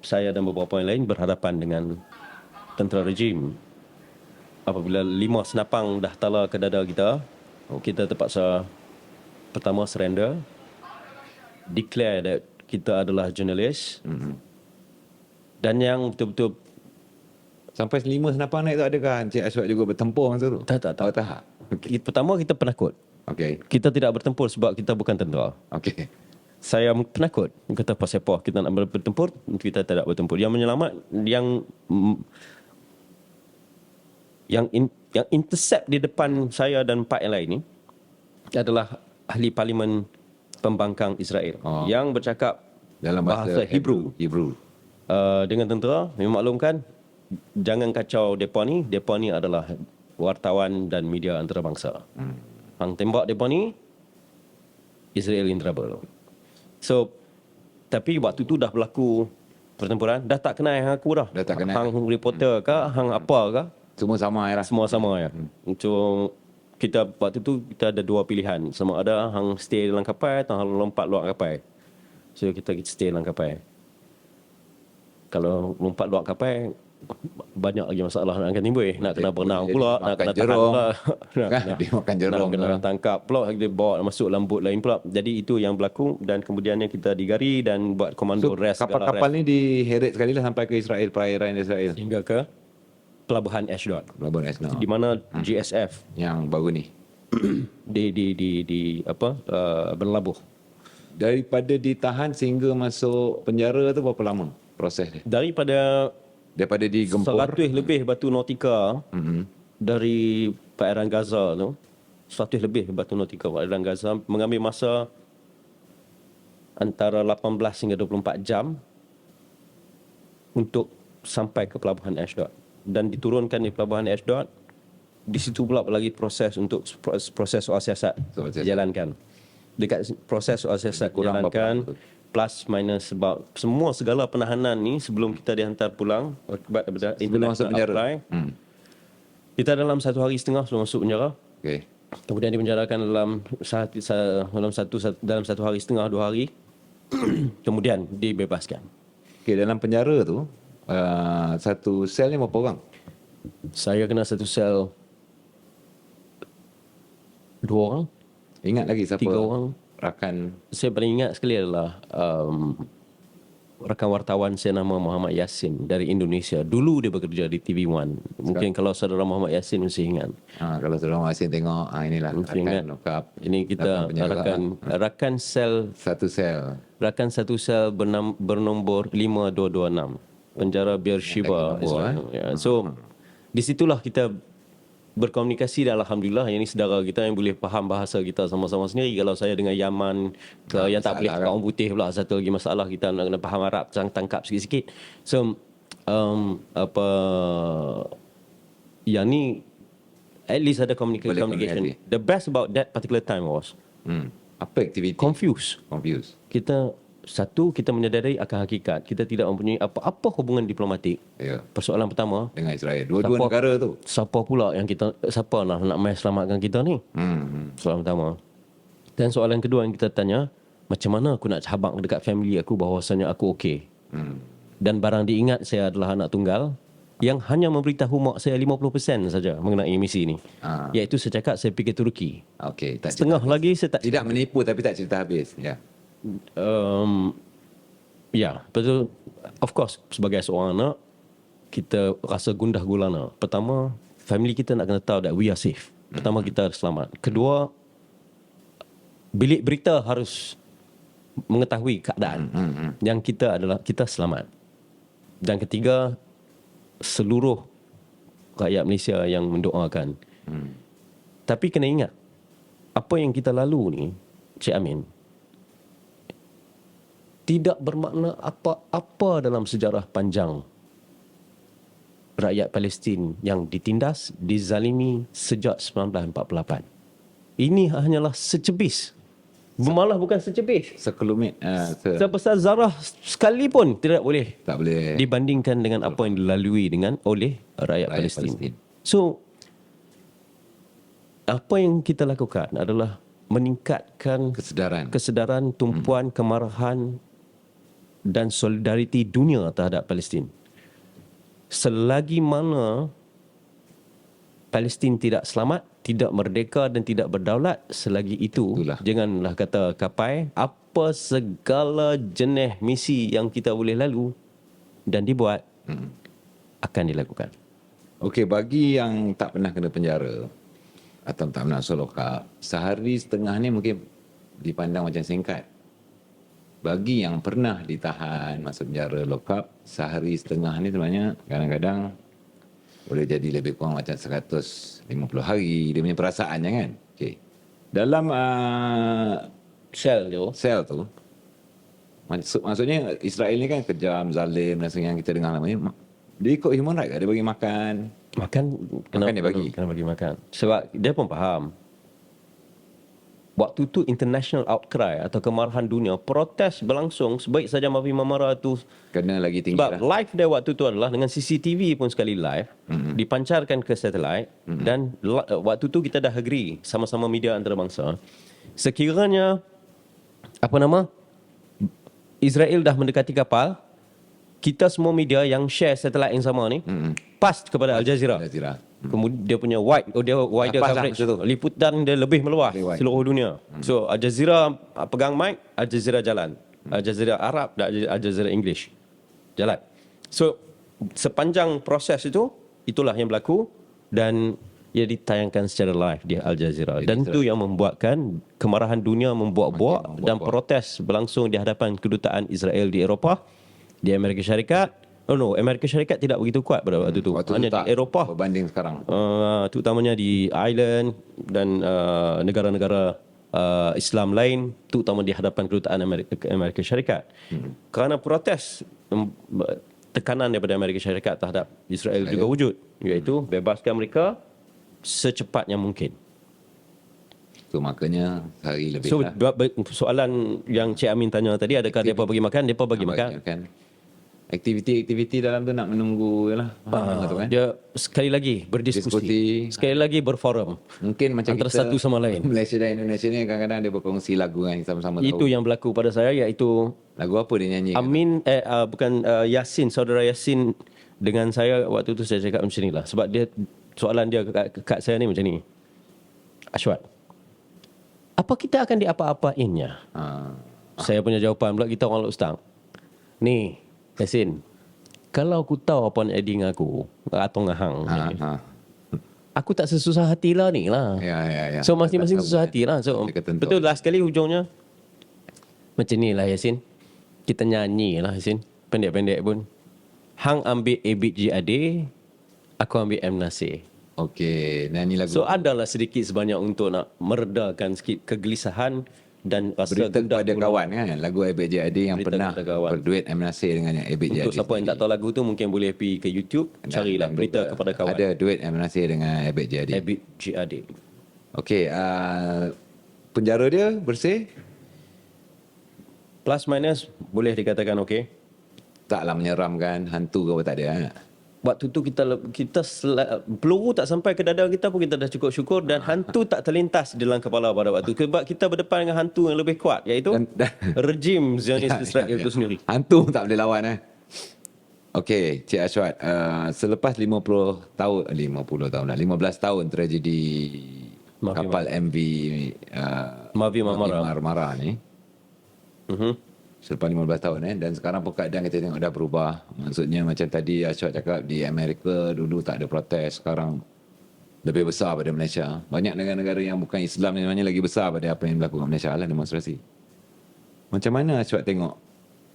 D: saya dan beberapa yang lain berhadapan dengan tentera rejim. Apabila 5 senapang dah tala ke dada kita terpaksa pertama surrender, declare that kita adalah jurnalis, dan yang betul-betul
C: Sampai 5 senapang naik tu, adakah Encik Aswad juga bertempur masa tu?
D: tak.
C: Oh, tak.
D: Pertama kita penakut.
C: Okey.
D: Kita tidak bertempur sebab kita bukan tentera.
C: Okey.
D: Saya penakut. Kata pasal apa kita nak bertempur, kita tidak bertempur. Yang menyelamat, yang intercept di depan saya dan 4 yang lain ni adalah ahli parlimen pembangkang Israel yang bercakap
C: Dalam bahasa
D: Hebrew. Dengan tentera, memaklumkan jangan kacau depa ni adalah wartawan dan media antarabangsa. Hang tembak depa ni, Israel in trouble. So, tapi waktu tu dah berlaku pertempuran, dah tak kenal hang aku dah.
C: Dah tak kenal.
D: Hang reporter ke, hang apa ke,
C: Semua sama lah.
D: semua sama ya. So, kita waktu tu kita ada 2 pilihan. Sama ada hang stay dalam kapal atau hang lompat luar kapal. So kita stay dalam kapal. Kalau lompat luar kapal, banyak lagi masalah nak akan timbul. Nak kena berenang pula, nak kena tahan pula.
C: Dia makan jerung.
D: Nak kena tangkap pula, dia bawa masuk dalam bot lain pula. Jadi itu yang berlaku, dan kemudiannya kita digari dan buat komando
C: So,
D: rest.
C: kapal-kapal ni diheret sekali lah sampai ke Israel, perairan Israel.
D: hingga ke pelabuhan Ashdod,
C: Pelabuhan Asna.
D: di mana GSF
C: Yang baru ni.
D: berlabuh.
C: Daripada ditahan sehingga masuk penjara tu berapa lama proses dia? Daripada digempur.
D: 100 lebih batu nautika dari perairan Gaza tu. 100 lebih batu nautika perairan Gaza mengambil masa antara 18 hingga 24 jam untuk sampai ke pelabuhan Ashdod, dan diturunkan di pelabuhan Ashdod. Di situ pula lagi proses untuk proses soal siasat dijalankan. Dekat proses soal siasat
C: Kurang
D: dijalankan,
C: berapa?
D: plus minus about semua segala penahanan ni sebelum kita dihantar pulang akibat daripada
C: Sebelum masuk penjara.
D: apply, kita dalam 1 hari setengah sebelum masuk penjara.
C: Okey.
D: Kemudian dipenjarakan dalam 1 hari setengah 2 hari. Kemudian dibebaskan.
C: Okey, dalam penjara tu satu sel ni berapa orang?
D: Saya kena satu sel 2 orang,
C: Ingat lagi siapa?
D: 3 orang.
C: Rakan.
D: Saya paling ingat sekali adalah rakan wartawan saya nama Muhammad Yassin dari Indonesia. Dulu dia bekerja di TV1. Mungkin kalau saudara Muhammad Yassin mesti ingat.
C: Kalau saudara Masin tengok, inilah
D: Mesti
C: rakan
D: ingat.
C: lokap.
D: Ini kita rakan sel,
C: Satu sel.
D: rakan satu sel bernombor 5226. Penjara Beersheba. Ya. So di situlah kita berkomunikasi, dan alhamdulillah yang ini saudara kita yang boleh faham bahasa kita sama-sama sendiri. Kalau saya dengan Yaman yang tak boleh cakap orang putih pula, satu lagi masalah, kita nak kena faham Arab, tangkap sikit-sikit. So yang ni at least ada communication. The best about that particular time was
C: Apa aktiviti?
D: confused. Kita menyadari akan hakikat kita tidak mempunyai apa-apa hubungan diplomatik.
C: Ya.
D: Persoalan pertama,
C: Dengan Israel. Dua-dua negara tu.
D: siapa pula yang siapa nak mai selamatkan kita ni? Soalan pertama. Dan soalan kedua yang kita tanya, macam mana aku nak cabak dekat family aku bahawasanya aku okey? Dan barang diingat saya adalah anak tunggal. yang hanya memberitahu mak saya 50% saja mengenai misi ini. Iaitu saya cakap saya pergi ke Turki.
C: Okey, tak
D: Setengah
C: cerita.
D: lagi saya tak
C: Tidak menipu tapi tak cerita habis. Ya.
D: Ya, betul. Of course, sebagai seorang anak, kita rasa gundah gulana. Pertama, family kita nak kena tahu that we are safe. Pertama, kita selamat. Kedua, bilik berita harus mengetahui keadaan yang kita adalah kita selamat. Dan ketiga, seluruh rakyat Malaysia yang mendoakan. Tapi kena ingat, apa yang kita lalu ni, Cik Amin, tidak bermakna apa-apa dalam sejarah panjang rakyat Palestin yang ditindas, dizalimi sejak 1948. Ini hanyalah secebis. Malah bukan secebis.
C: Sekelumit.
D: Sebesar zarah sekalipun tidak boleh
C: Tak boleh.
D: dibandingkan dengan apa yang dilalui oleh rakyat Palestin. So, apa yang kita lakukan adalah meningkatkan kesedaran, tumpuan, kemarahan dan solidariti dunia terhadap Palestin. Selagi mana Palestin tidak selamat, tidak merdeka dan tidak berdaulat, selagi itu janganlah kata kapai apa segala jenis misi yang kita boleh lalu dan dibuat akan dilakukan.
C: Okey, bagi yang tak pernah kena penjara atau tak pernah masuk lokap, sehari setengah ni mungkin dipandang macam singkat. Bagi yang pernah ditahan masuk penjara lokap, sehari setengah ni sebenarnya kadang-kadang boleh jadi lebih kurang macam 150 hari. Dia punya perasaannya kan. Okay. Dalam sel tu, maksudnya Israel ni kan kejam, zalim dan sebagainya yang kita dengar lama ni. Dia ikut human right, dia bagi makan.
D: Makan
C: dia bagi.
D: Kena bagi makan. Sebab dia pun faham. Waktu tu international outcry atau kemarahan dunia, protes berlangsung, sebaik saja Mafi Mamara tu
C: kena lagi tinggi
D: sebab
C: lah.
D: live dia waktu tu adalah dengan CCTV pun sekali live, dipancarkan ke satelit, dan waktu tu kita dah agree sama-sama media antarabangsa. Sekiranya Israel dah mendekati kapal, kita semua media yang share satelit yang sama ni pass kepada Al Jazeera. Kemudian dia punya wider coverage, liputan dia lebih meluas seluruh dunia. So Al Jazeera pegang mic, Al Jazeera jalan. Al Jazeera Arab dan Al Jazeera English jalan. So sepanjang proses itu, itulah yang berlaku dan ia ditayangkan secara live di Al Jazeera. Dan itu yang membuatkan kemarahan dunia membuak-buak dan protes berlangsung di hadapan kedutaan Israel di Eropah, di Amerika Syarikat. Amerika Syarikat tidak begitu kuat pada waktu itu. Hanya di Eropah
C: berbanding sekarang.
D: Terutamanya di Ireland dan negara-negara Islam lain, terutama di hadapan kedutaan Amerika Syarikat. Kerana protes, tekanan daripada Amerika Syarikat terhadap Israel juga wujud, iaitu bebaskan mereka secepatnya mungkin.
C: So makanya hari lebih
D: so,
C: lah.
D: Soalan yang Cik Amin tanya tadi, adakah mereka bagi makan? Mereka bagi makan. Aktiviti-aktiviti dalam tu nak menunggu lah. Dia sekali lagi berdiskusi, sekali lagi berforum.
C: Mungkin macam
D: antara
C: kita
D: satu sama lain.
C: Malaysia dan Indonesia ni kadang-kadang dia berkongsi lagu kan, sama-sama
D: Itu yang berlaku pada saya, iaitu
C: lagu apa dia nyanyi?
D: Amin Yasin, saudara Yasin dengan saya waktu tu saya cakap macam ni lah. Sebab dia soalan dia kat saya ni macam ni. Ashwat, apa kita akan diapa-apainnya? Saya punya jawapan pula, kita orang Ustaz. Ni Yasin, kalau aku tahu apa nak jadi dengan aku atau dengan hang ni, aku tak sesusah hati lah ni lah.
C: Ya.
D: So masing-masing susah hati lah. So betul lah, sekali hujungnya macam ni lah Yasin, kita nyanyi lah Yasin, pendek-pendek pun. Hang ambil Abid Ade, aku ambil M. Nasir.
C: Okey, nyanyi lagu.
D: So adalah sedikit sebanyak untuk nak meredakan sikit kegelisahan dan rasa
C: berita kepada kawan kan, lagu Abid Ade yang pernah berduet M. Nasir dengan Abid Ade.
D: Untuk siapa yang tak tahu lagu tu, mungkin boleh pergi ke YouTube, carilah berita kepada kawan.
C: Ada duet M. Nasir dengan Abid Ade.
D: Abid Ade.
C: Okey, penjara dia bersih?
D: Plus minus boleh dikatakan okey.
C: Taklah menyeramkan, hantu ke apa tak ada kan?
D: Waktu tu kita peluru tak sampai ke dada kita pun kita dah cukup syukur, dan hantu tak terlintas di dalam kepala pada waktu. Sebab kita berdepan dengan hantu yang lebih kuat, iaitu rejim Zionis Israel itu sendiri.
C: Hantu tak boleh lawan Okey, Cik Ashwat, selepas 15 tahun tragedi
D: Mavi
C: kapal MV
D: Mavi Marmara.
C: Marmara ni, selepas 15 tahun dan sekarang pun keadaan kita tengok dah berubah. Maksudnya macam tadi Ashwat cakap, di Amerika dulu tak ada protes, sekarang lebih besar pada Malaysia. Banyak negara-negara yang bukan Islam ni sebenarnya lagi besar pada apa yang berlaku kat Malaysia lah, demonstrasi. Macam mana Ashwat tengok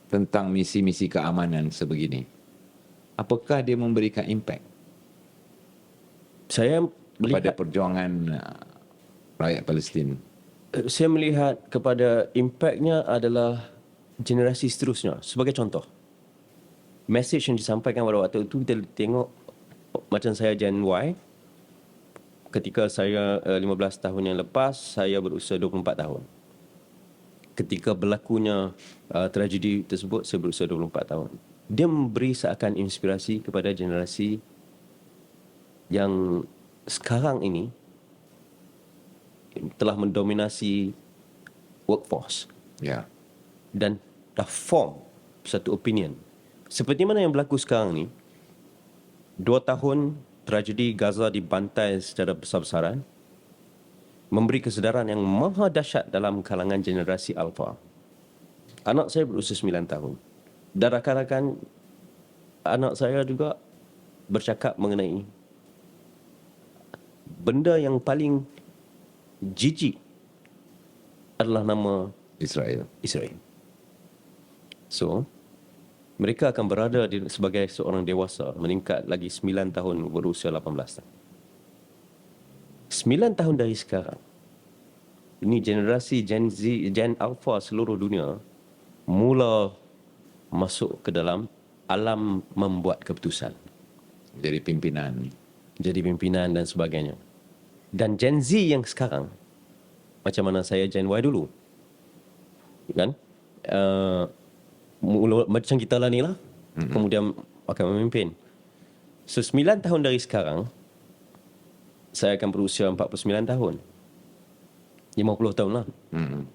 C: tentang misi-misi keamanan sebegini? Apakah dia memberikan impak
D: Saya
C: kepada
D: melihat,
C: perjuangan rakyat Palestin?
D: saya melihat kepada impaknya adalah generasi seterusnya. Sebagai contoh, message yang disampaikan pada waktu itu, kita tengok macam saya Gen Y, ketika saya 15 tahun yang lepas, saya berusia 24 tahun. Ketika berlakunya tragedi tersebut, saya berusia 24 tahun. Dia memberi seakan inspirasi kepada generasi yang sekarang ini telah mendominasi workforce
C: Ya.
D: dan dah form satu opinion. Seperti mana yang berlaku sekarang ni, 2 tahun tragedi Gaza dibantai secara besar-besaran, memberi kesedaran yang maha dahsyat dalam kalangan generasi Alpha. Anak saya berusia 9 tahun. Dan rakan-rakan anak saya juga bercakap mengenai benda yang paling jijik adalah nama
C: Israel.
D: Israel. So, mereka akan berada sebagai seorang dewasa meningkat lagi 9 tahun berusia 18 tahun. 9 tahun dari sekarang, ini generasi Gen Z, Gen Alpha seluruh dunia mula masuk ke dalam alam membuat keputusan.
C: Jadi pimpinan.
D: Jadi pimpinan dan sebagainya. Dan Gen Z yang sekarang, macam mana saya Gen Y dulu, kan? Macam kita lah ni lah, kemudian akan memimpin. So 9 tahun dari sekarang, saya akan berusia 49 tahun. 50 tahun lah.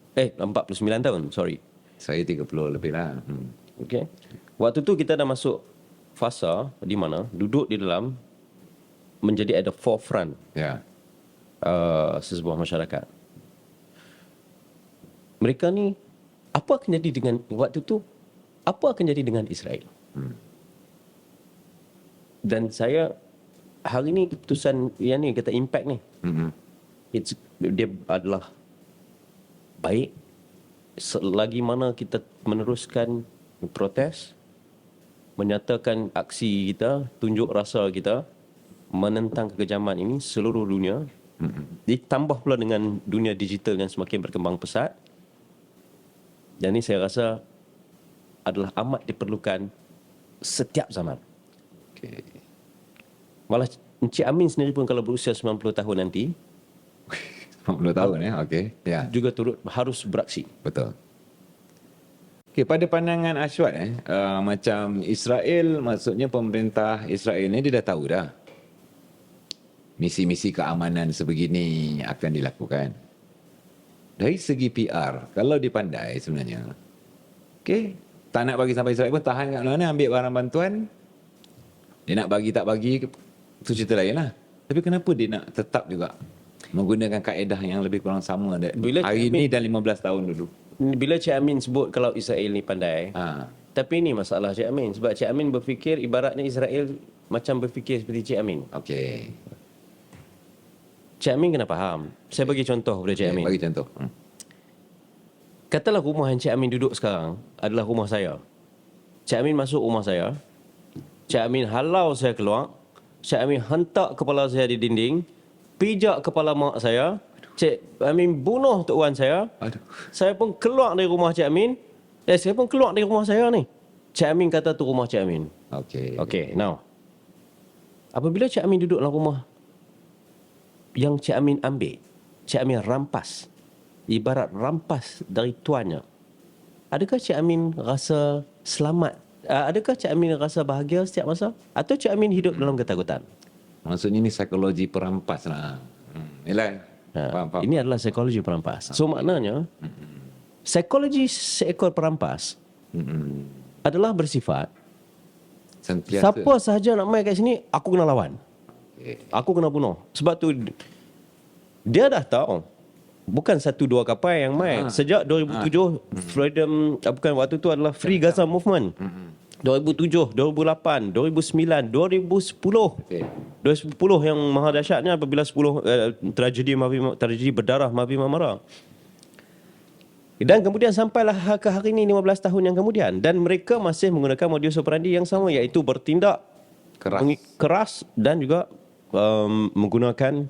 D: 49 tahun, sorry.
C: Saya 30 lebih lah.
D: Okay. Waktu tu kita dah masuk fasa di mana duduk di dalam menjadi at the forefront
C: Ya.
D: sesebuah masyarakat. Mereka ni, apa akan jadi dengan waktu tu? Apa akan jadi dengan Israel? Dan saya hari ni keputusan yang ni kata impact ni, dia adalah baik selagi mana kita meneruskan protes, menyatakan aksi kita, tunjuk rasa kita menentang kekejaman ini seluruh dunia. Ditambah pula dengan dunia digital yang semakin berkembang pesat. Dan ini saya rasa adalah amat diperlukan setiap zaman.
C: Okay.
D: Malah Encik Amin sendiri pun kalau berusia 90 tahun nanti
C: 40 tahun okey. Ya.
D: juga turut harus beraksi.
C: Betul. Okey, pada pandangan Ashwat macam Israel, maksudnya pemerintah Israel ni dia dah tahu dah misi-misi keamanan sebegini akan dilakukan. Dari segi PR, kalau dipandai sebenarnya, okey, tak nak bagi sampai Israel pun tahan kat mana, ambil barang bantuan. Dia nak bagi tak bagi, itu cerita lain lah. Tapi kenapa dia nak tetap juga menggunakan kaedah yang lebih kurang sama hari ini dan 15 tahun dulu?
D: Bila Cik Amin sebut kalau Israel ni pandai, tapi ini masalah Cik Amin. Sebab Cik Amin berfikir ibaratnya Israel macam berfikir seperti Cik Amin.
C: Okey.
D: Cik Amin kena faham. Saya bagi contoh kepada Cik Amin.
C: Bagi contoh.
D: Katalah rumah yang Cik Amin duduk sekarang adalah rumah saya. Cik Amin masuk rumah saya. Cik Amin halau saya keluar. Cik Amin hentak kepala saya di dinding. Pijak kepala mak saya. Cik Amin bunuh Tok Wan saya.
C: Aduh.
D: Saya pun keluar dari rumah Cik Amin. Saya pun keluar dari rumah saya ni. Cik Amin kata tu rumah Cik Amin.
C: Okey.
D: Okay, now. Apabila Cik Amin duduk dalam rumah yang Cik Amin ambil, Cik Amin rampas, ibarat rampas dari tuannya, adakah Cik Amin rasa selamat? Adakah Cik Amin rasa bahagia setiap masa? Atau Cik Amin hidup dalam ketakutan?
C: Maksudnya ini psikologi perampas lah. Yalah. Faham.
D: Ini adalah psikologi perampas. So maknanya, psikologi seekor perampas adalah bersifat
C: Sentiasa.
D: Siapa sahaja nak main kat sini, aku kena lawan. Aku kena bunuh. Sebab tu dia dah tahu. Bukan 1-2 kapal yang main. Sejak 2007 Freedom bukan waktu tu adalah Free Gaza Movement. 2007, 2008, 2009, 2010. 2010 yang maha dahsyatnya apabila 10 tragedi berdarah Mavi Marmara. Dan kemudian sampailah ke hari ini 15 tahun yang kemudian, dan mereka masih menggunakan modus operandi yang sama, iaitu bertindak keras dan juga menggunakan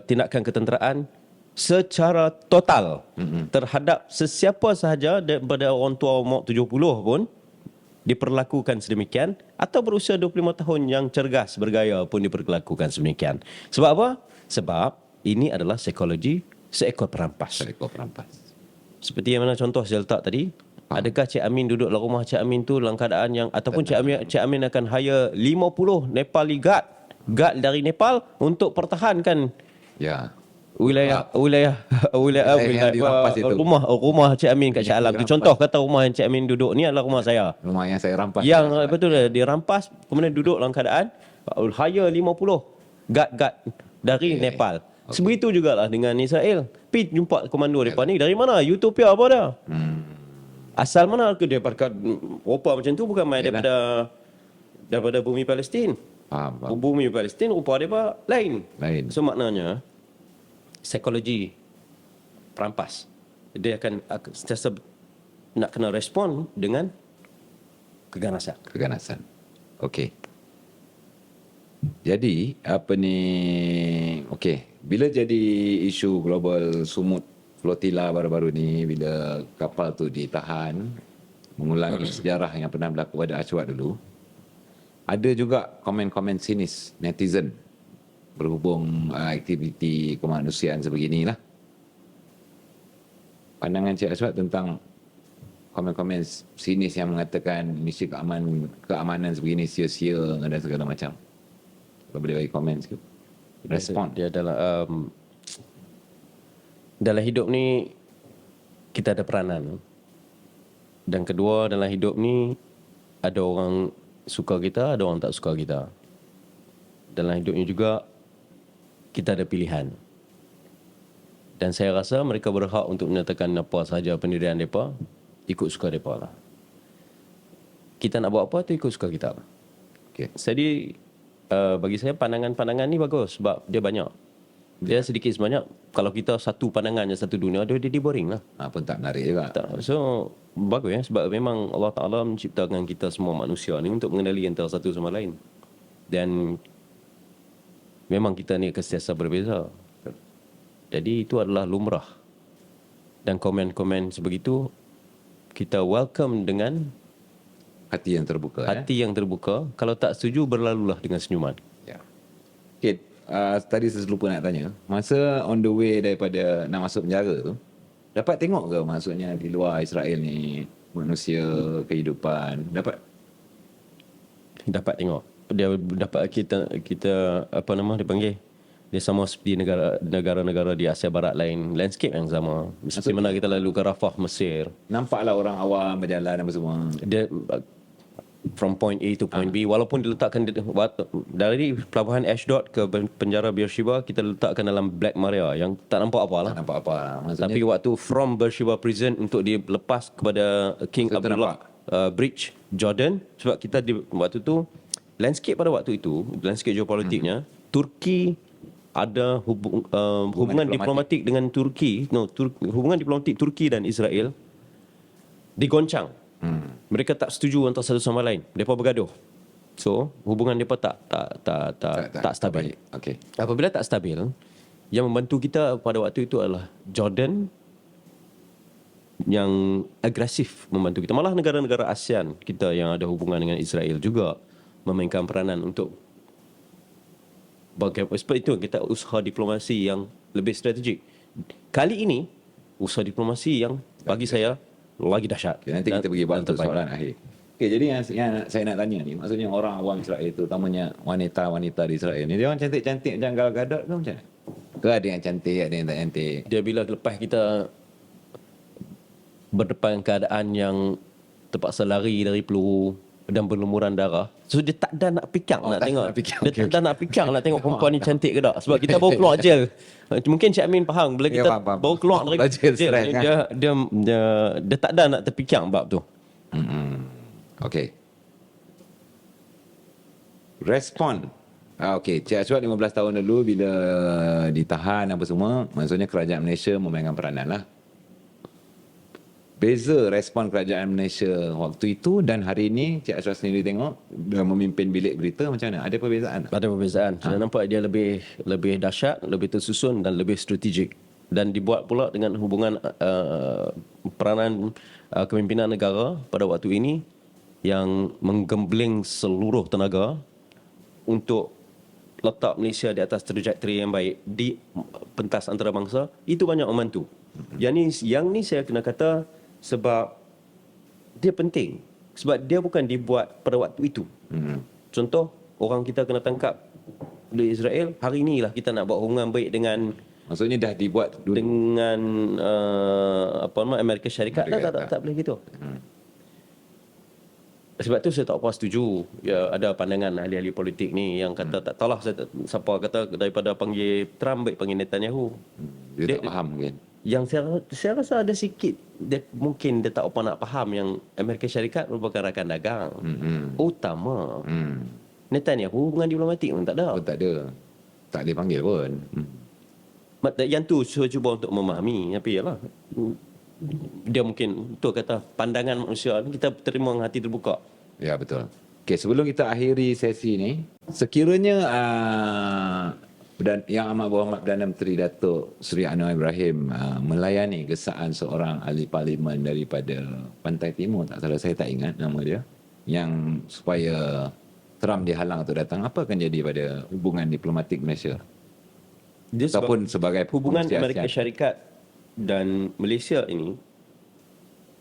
D: tindakan ketenteraan secara total terhadap sesiapa sahaja daripada orang tua umur 70 pun diperlakukan sedemikian, atau berusia 25 tahun yang cergas bergaya pun diperlakukan sedemikian. Sebab apa? Sebab ini adalah psikologi seekor perampas. Seperti yang mana contoh saya letak tadi, adakah Cik Amin duduk dalam rumah Cik Amin tu dalam keadaan yang, ataupun Cik Amin akan hire 50 Nepali guard dari Nepal untuk pertahankan wilayah rumah Cik Amin kat Shah Alam. Itu contoh kata rumah yang Cik Amin duduk ni adalah rumah saya.
C: Rumah yang saya rampas.
D: Yang betul dirampas, kemudian duduk dalam keadaan hire 50 guard dari Nepal. Sebegitu jugalah dengan Israel. Pergi jumpa komando mereka ni dari mana? Utopia apa dah? Asal mana ke dia pakai rupa macam tu, bukan main daripada bumi Palestin. Bumi Palestin rupa dia lain. So maknanya psikologi perampas, dia akan sentiasa nak kena respon dengan keganasan. Okey. Jadi bila jadi isu global sumut flotilla baru-baru ni, bila kapal tu ditahan, mengulangi sejarah yang pernah berlaku pada Ashwat dulu, ada juga komen-komen sinis netizen berhubung aktiviti kemanusiaan sebeginilah. Pandangan Cik Aswad tentang komen-komen sinis yang mengatakan misi keamanan sebegini sia-sia dan segala macam. Kalau boleh bagi komen sikit. Respon. Dia adalah dalam hidup ni kita ada peranan. Dan kedua, dalam hidup ni ada orang suka kita, ada orang tak suka kita. Dalam hidup ni juga kita ada pilihan. Dan saya rasa mereka berhak untuk menyatakan apa sahaja pendirian mereka, ikut suka mereka lah. Kita nak buat apa tu ikut suka kita. Jadi bagi saya pandangan-pandangan ni bagus sebab dia banyak. Dia sedikit sebanyak. Kalau kita satu pandangan je satu dunia, dia boring lah.
C: Pun tak menarik juga.
D: So bagus ya, sebab memang Allah Ta'ala menciptakan kita semua manusia ni untuk mengenali antara satu sama lain. Dan memang kita ni sentiasa berbeza. Jadi itu adalah lumrah. Dan komen-komen sebegitu kita welcome dengan
C: hati yang terbuka.
D: Yang terbuka. Kalau tak setuju, berlalulah dengan senyuman.
C: Okay. Tadi saya lupa nak tanya. Masa on the way daripada nak masuk penjara tu, dapat tengok ke maksudnya di luar Israel ni manusia, kehidupan? Dapat
D: tengok. Dia dapat kita apa nama dia panggil? Dia sama seperti negara-negara di Asia Barat lain, landscape yang sama. Seperti mana kita lalu ke Rafah, Mesir.
C: Nampaklah orang awam berjalan apa semua.
D: Dia from point A to point B, walaupun diletakkan dari pelabuhan Ashdod ke penjara Beersheba, kita letakkan dalam Black Maria yang tak nampak apa lah. Tapi waktu from Beersheba prison untuk dilepas kepada King Abdullah Bridge, Jordan, sebab kita waktu tu landscape pada waktu itu, landscape geopolitiknya, Turki ada hubungan diplomatik dengan Turki, hubungan diplomatik Turki dan Israel digoncang. Mereka tak setuju antara satu sama lain. Mereka bergaduh. So, hubungan mereka tak stabil.
C: Okay.
D: Apabila tak stabil, yang membantu kita pada waktu itu adalah Jordan yang agresif membantu kita. Malah negara-negara ASEAN kita yang ada hubungan dengan Israel juga memainkan peranan untuk sebab itu kita usaha diplomasi yang lebih strategik. Kali ini usaha diplomasi yang bagi saya lagi dahsyat.
C: Nanti kita pergi buat soalan akhir. Jadi yang saya nak tanya ni, maksudnya orang awam Israel itu, utamanya wanita-wanita di Israel ni, dia orang cantik-cantik macam Gal Gadot ke macam mana? Ke ada yang cantik, ada yang tak cantik?
D: Dia bila lepas kita berdepan keadaan yang terpaksa lari dari peluru, dan berlumuran darah. So dia tak dah nak fikir nak
C: tak
D: tengok.
C: nak fikir.
D: Dia tak dah nak fikir nak tengok perempuan ni cantik ke tak. Sebab kita baru keluar jail. Mungkin Cik Amin faham bila
C: Ya,
D: kita
C: faham.
D: baru keluar dari
C: Keluar jail,
D: jail,
C: stress, kan?
D: dia tak dah nak terfikir bab tu.
C: Okey. Respon. Okey, Cik Aswad 15 tahun lalu bila ditahan apa semua, maksudnya kerajaan Malaysia memainkan peranan lah. Beza respon kerajaan Malaysia waktu itu dan hari ini, Cik Aswad sendiri tengok dah memimpin bilik berita, macam mana? Ada perbezaan tak?
D: Ada perbezaan. Saya nampak dia lebih dahsyat, lebih tersusun dan lebih strategik. Dan dibuat pula dengan hubungan peranan kepimpinan negara pada waktu ini yang menggembling seluruh tenaga untuk letak Malaysia di atas trajektori yang baik di pentas antarabangsa. Itu banyak membantu. Yang ni saya kena kata sebab dia penting. Sebab dia bukan dibuat pada waktu itu. Contoh, orang kita kena tangkap oleh Israel, hari inilah kita nak buat hubungan baik dengan
C: Maksudnya dah dibuat dulu.
D: dengan Amerika Syarikat. Tak boleh gitu. Sebab tu saya tak puas setuju. Ya, ada pandangan ahli-ahli politik ni yang kata tak tahulah siapa kata daripada panggil Trump baik panggil Netanyahu.
C: Dia tak faham mungkin.
D: Yang saya rasa ada sikit mungkin dia tak apa nak faham yang Amerika Syarikat merupakan rakan dagang utama. Netanyahu hubungan diplomatik pun tak ada.
C: Oh, tak ada. Tak boleh panggil pun.
D: Yang tu saya cuba untuk memahami. Tapi yalah, dia mungkin tu kata pandangan manusia ni kita terima dengan hati terbuka.
C: Ya, betul. Okey, sebelum kita akhiri sesi ni, sekiranya Yang Amat Berhormat Perdana Menteri Datuk Seri Anwar Ibrahim melayani gesaan seorang ahli parlimen daripada Pantai Timur, tak salah saya tak ingat nama dia, yang supaya Trump dihalang untuk datang, apa akan jadi pada hubungan diplomatik Malaysia?
D: Dia
C: Ataupun sebagai
D: hubungan
C: pengurusi
D: Amerika
C: ASEAN.
D: Syarikat dan Malaysia ini,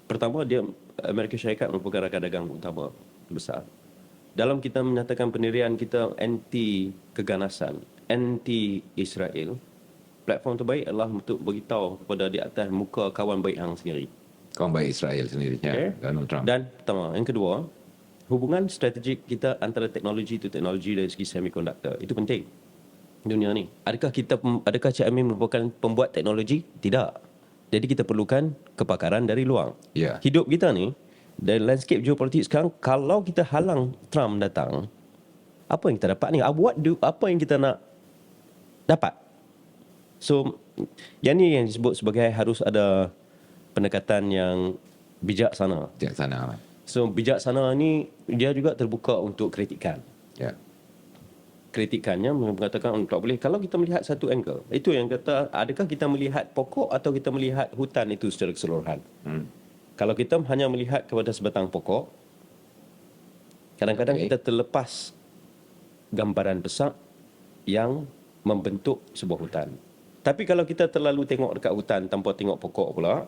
D: pertama dia Amerika Syarikat merupakan rakan dagang utama besar. Dalam kita menyatakan pendirian kita anti keganasan, anti Israel, platform terbaik adalah untuk beritahu kepada di atas muka kawan baik hang sendiri.
C: Kawan baik Israel sendiri,
D: Okay.
C: Donald Trump.
D: Dan pertama, yang kedua, hubungan strategik kita antara teknologi to teknologi dari segi semiconductor itu penting dunia ni. Adakah Cik Amin merupakan pembuat teknologi? Tidak. Jadi kita perlukan kepakaran dari luar.
C: Ya.
D: Hidup kita ni dan landscape geopolitik sekarang, kalau kita halang Trump datang, apa yang kita dapat ni? Apa yang kita nak dapat? So, yang ni yang disebut sebagai harus ada pendekatan yang bijaksana.
C: Bijaksana.
D: So, bijaksana ni dia juga terbuka untuk kritikan.
C: Ya.
D: Kritikannya mengatakan tak boleh. Kalau kita melihat satu angle, itu yang kata, adakah kita melihat pokok atau kita melihat hutan itu secara keseluruhan? Kalau kita hanya melihat kepada sebatang pokok, kadang-kadang kita terlepas gambaran besar yang membentuk sebuah hutan. Tapi kalau kita terlalu tengok dekat hutan tanpa tengok pokok pula,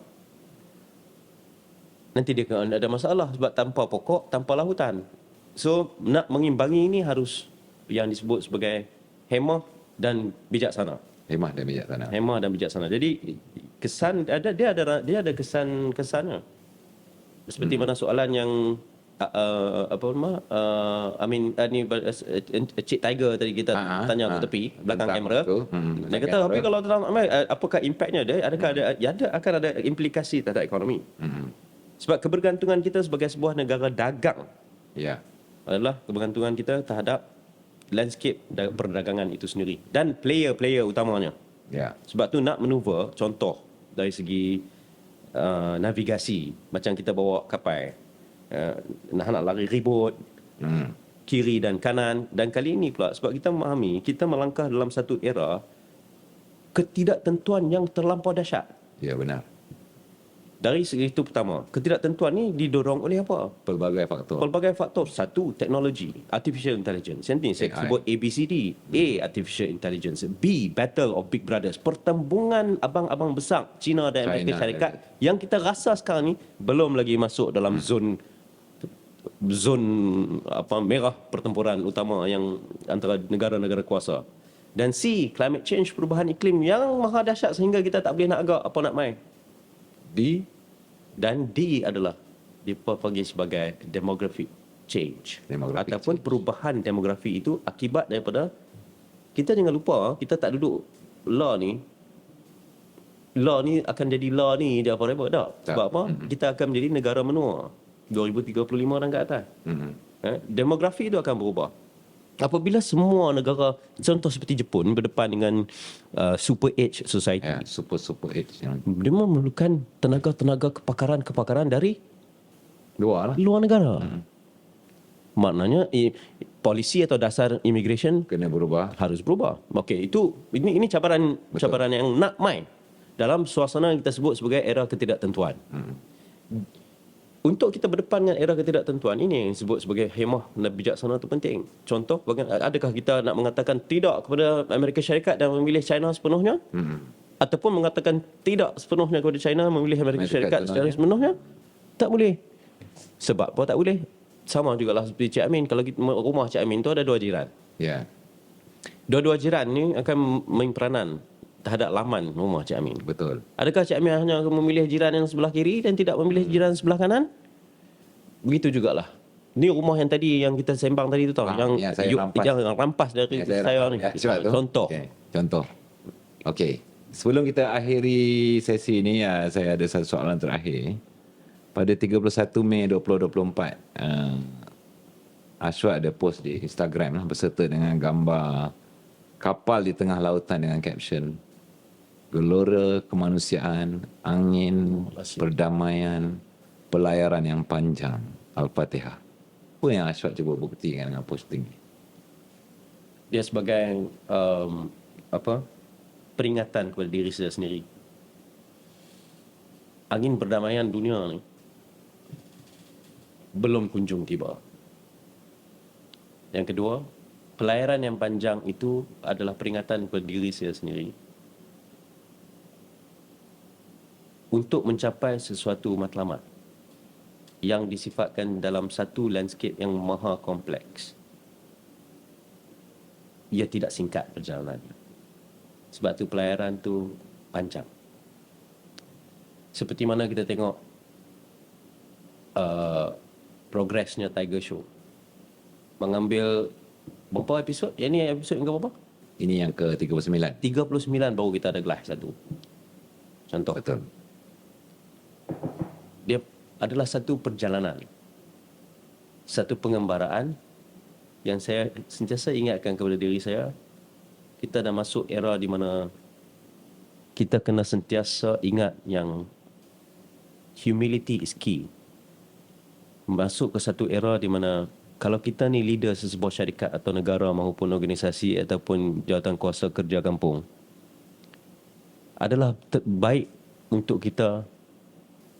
D: nanti dia akan ada masalah sebab tanpa pokok, tampalah hutan. So, nak mengimbangi ini harus yang disebut sebagai hemah dan bijaksana.
C: Hemah dan bijaksana.
D: Hemah dan bijaksana. Jadi kesan dia ada kesannya. Seperti mana soalan yang Cik Tiger tadi kita tanya ke tepi belakang kamera. Dia kata tapi kalau apakah impaknya dia akan ada implikasi terhadap ekonomi. Sebab kebergantungan kita sebagai sebuah negara dagang adalah kebergantungan kita terhadap landscape perdagangan itu sendiri dan player-player utamanya. Sebab tu nak maneuver, contoh dari segi navigasi, macam kita bawa kapal, nak lari ribut, kiri dan kanan. Dan kali ini pula, sebab kita memahami, kita melangkah dalam satu era ketidaktentuan yang terlampau dahsyat.
C: Ya, benar.
D: Dari segi itu pertama, ketidaktentuan ni didorong oleh apa?
C: Pelbagai faktor.
D: Pelbagai faktor. Satu, teknologi, artificial intelligence. Yang ini saya sebut ABCD. A, artificial intelligence. B, battle of big brothers. Pertembungan abang-abang besar China dan Amerika Syarikat yang kita rasa sekarang ni belum lagi masuk dalam zon merah pertempuran utama yang antara negara-negara kuasa. Dan C, climate change, perubahan iklim yang maha dahsyat sehingga kita tak boleh nak agak apa nak main. D adalah dipanggil sebagai demographic. change.
C: Demographic
D: Ataupun perubahan demografi itu akibat daripada, kita jangan lupa, kita tak duduk law ni akan jadi law ni dia forever tak. Sebab apa? Kita akan menjadi negara menua 2035 dan ke atas. Demografi itu akan berubah. Apabila semua negara, contoh seperti Jepun berdepan dengan super age society,
C: Ya, super age.
D: dia memerlukan tenaga kepakaran dari
C: Luar lah.
D: luar negara. Maknanya polisi atau dasar immigration
C: Kena berubah.
D: harus berubah. Okey, ini cabaran yang nak main dalam suasana yang kita sebut sebagai era ketidaktentuan. Untuk kita berdepan dengan era ketidaktentuan ini yang disebut sebagai hemah dan bijaksana itu penting. Contoh, adakah kita nak mengatakan tidak kepada Amerika Syarikat dan memilih China sepenuhnya? Ataupun mengatakan tidak sepenuhnya kepada China, memilih Amerika Syarikat secara sepenuhnya? Tak boleh. Sebab apa tak boleh? Sama jugalah seperti Cik Amin. Kalau rumah Cik Amin tu ada 2 jiran.
C: Ya.
D: Dua-dua jiran ni akan main peranan terhadap laman rumah Cik Amin.
C: Betul.
D: Adakah Cik Amin hanya akan memilih jiran yang sebelah kiri dan tidak memilih jiran sebelah kanan? Begitu jugalah. Ni rumah yang tadi yang kita sembang tadi tu tau, yang rampas dari saya ni. Contoh.
C: Okay. Contoh. Okey. Sebelum kita akhiri sesi ni, saya ada satu soalan terakhir. Pada 31 Mei 2024, Ashwat ada post di Instagram lah, berserta dengan gambar kapal di tengah lautan dengan caption Gelora Kemanusiaan, Angin Perdamaian, Pelayaran yang Panjang, Al-Fatihah. Apa yang Ashwat cuba buktikan dengan posting ni?
D: Dia sebagai peringatan kepada diri saya sendiri. Angin perdamaian dunia ni belum kunjung tiba. Yang kedua, pelayaran yang panjang itu adalah peringatan kepada diri saya sendiri untuk mencapai sesuatu matlamat yang disifatkan dalam satu landscape yang maha kompleks. Ia tidak singkat perjalanannya. Sebab tu pelayaran tu panjang. Seperti mana kita tengok progresnya Tiger Show. Mengambil berapa episod? Yang ni episod yang ke berapa?
C: Ini yang ke-39.
D: 39 baru kita ada gelas satu. Contoh.
C: Betul.
D: Dia adalah satu perjalanan. Satu pengembaraan yang saya sentiasa ingatkan kepada diri saya. Kita dah masuk era di mana kita kena sentiasa ingat yang humility is key. Masuk ke satu era di mana kalau kita ni leader sesebuah syarikat atau negara maupun organisasi ataupun jawatan kuasa kerja kampung, adalah baik untuk kita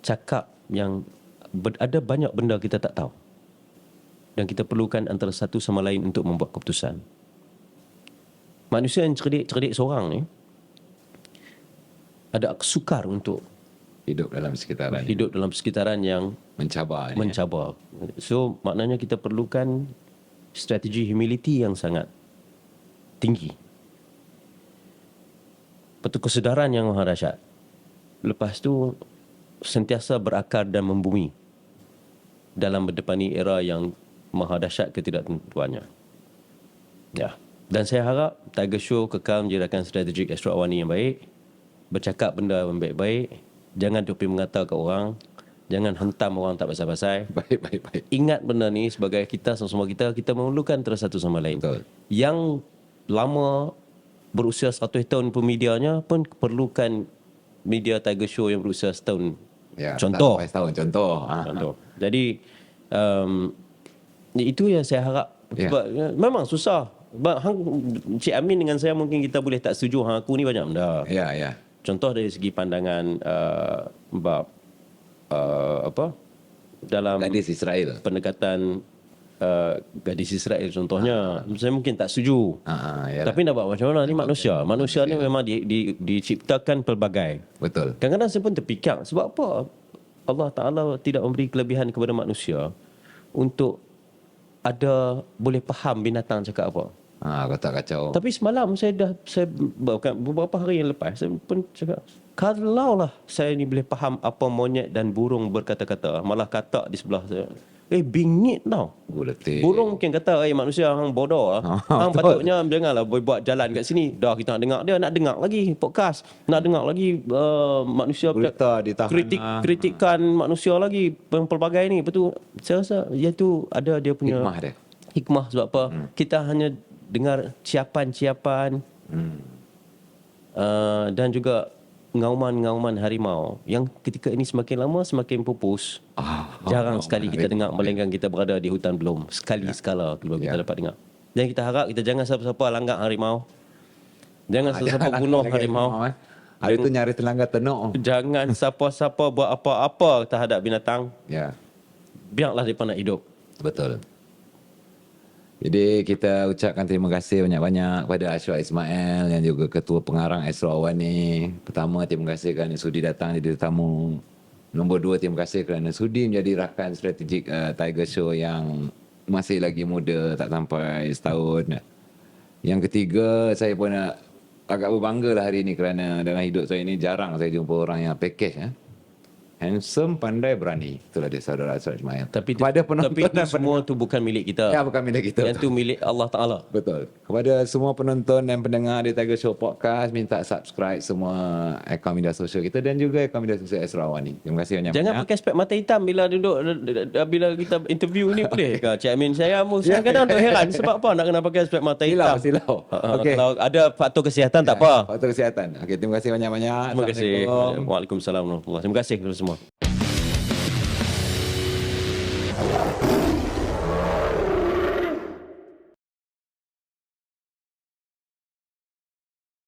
D: cakap yang ada banyak benda kita tak tahu. Dan kita perlukan antara satu sama lain untuk membuat keputusan. Manusia yang cerdik seorang ni ada sukar untuk
C: Hidup dalam sekitaran
D: yang
C: mencabar.
D: So maknanya kita perlukan strategi humility yang sangat tinggi. Betul kesedaran yang maha dahsyat. Lepas tu sentiasa berakar dan membumi dalam berdepani era yang maha dahsyat ketidaktentuannya. Ya. Dan saya harap Tiger Show kekal menjadikan strategik Astro Awani yang baik, bercakap benda yang baik-baik, jangan topi mengata ke orang, jangan hentam orang tak pasal-pasal.
C: Baik.
D: Ingat benda ni sebagai kita semua kita memerlukan antara satu sama lain.
C: Betul.
D: Yang lama berusia 100 tahun pun medianya pun perlukan media Tiger Show yang berusia setahun.
C: Ya,
D: Contoh.
C: Setahun contoh.
D: Contoh. Jadi itu yang saya harap.
C: Ya.
D: Sebab memang susah. Cik Amin dengan saya mungkin kita boleh tak setuju. Aku ni banyak benda.
C: Ya.
D: Contoh dari segi pandangan dalam
C: Gadis Israel.
D: pendekatan gadis Israel contohnya, saya mungkin tak setuju. Tapi nak buat macam mana, ni manusia. Manusia ni memang diciptakan pelbagai.
C: Betul.
D: Kadang-kadang saya pun terfikir, sebab apa Allah Ta'ala tidak memberi kelebihan kepada manusia untuk boleh faham binatang cakap apa.
C: Kacau.
D: Tapi semalam beberapa hari yang lepas saya pun cakap, kalaulah saya ni boleh faham apa monyet dan burung berkata-kata, malah katak di sebelah saya, bingit tau.
C: Letih.
D: Burung mungkin kata, manusia hang bodoh lah. Hang
C: betul.
D: patutnya janganlah buat jalan kat sini. Dah kita nak dengar dia, nak dengar lagi podcast. Nak dengar lagi manusia
C: Berita ditahan.
D: kritikan manusia lagi pelbagai ni. Betul. Saya rasa iaitu ada dia punya
C: Hikmah dia.
D: Hikmah sebab apa? Kita hanya dengar ciapan-ciapan dan juga ngauman-ngauman harimau yang ketika ini semakin lama semakin pupus. Jarang sekali kita dengar, melainkan kita berada di hutan belum. Sekali sekala kita dapat dengar. Dan kita harap kita jangan siapa-siapa langgar harimau. Jangan siapa-siapa bunuh harimau.
C: Hari tu nyari telangga tenuk.
D: Jangan siapa-siapa buat apa-apa terhadap binatang.
C: Ya,
D: Biarlah mereka nak hidup.
C: betul. Jadi kita ucapkan terima kasih banyak-banyak kepada Ashraf Ismail yang juga Ketua Pengarang Astro Awani. Pertama, terima kasih kerana sudi datang jadi tetamu. Nombor 2, terima kasih kerana sudi menjadi rakan strategik Tiger Show yang masih lagi muda, tak sampai setahun. Yang ketiga, saya pun agak berbangga lah hari ini kerana dalam hidup saya ini jarang saya jumpa orang yang package. Handsome, pandai, berani. Itulah dia saudara Ashraf Ismail.
D: Tapi
C: kepada penonton
D: tapi itu
C: dan
D: semua tu bukan milik kita.
C: Ya, bukan milik kita.
D: Yang tu milik Allah Ta'ala.
C: Betul. Kepada semua penonton dan pendengar di Tiger Show Podcast, minta subscribe semua akaun media sosial kita dan juga akaun media sosial Astro Awani. Terima kasih banyak-banyak.
D: Jangan pakai spek mata hitam bila duduk bila kita interview ni, boleh ke Cik Amin? Saya kadang-kadang duk heran sebab apa nak kena pakai spek mata hitam.
C: Silau.
D: Okay. Kalau ada faktor kesihatan tak apa.
C: Faktor kesihatan. Okey, terima kasih banyak-banyak.
D: Terima kasih.
C: Assalamualaikum.
D: Waalaikumsalam warahmatullahi wabarakatuh. Terima kasih kepada semua.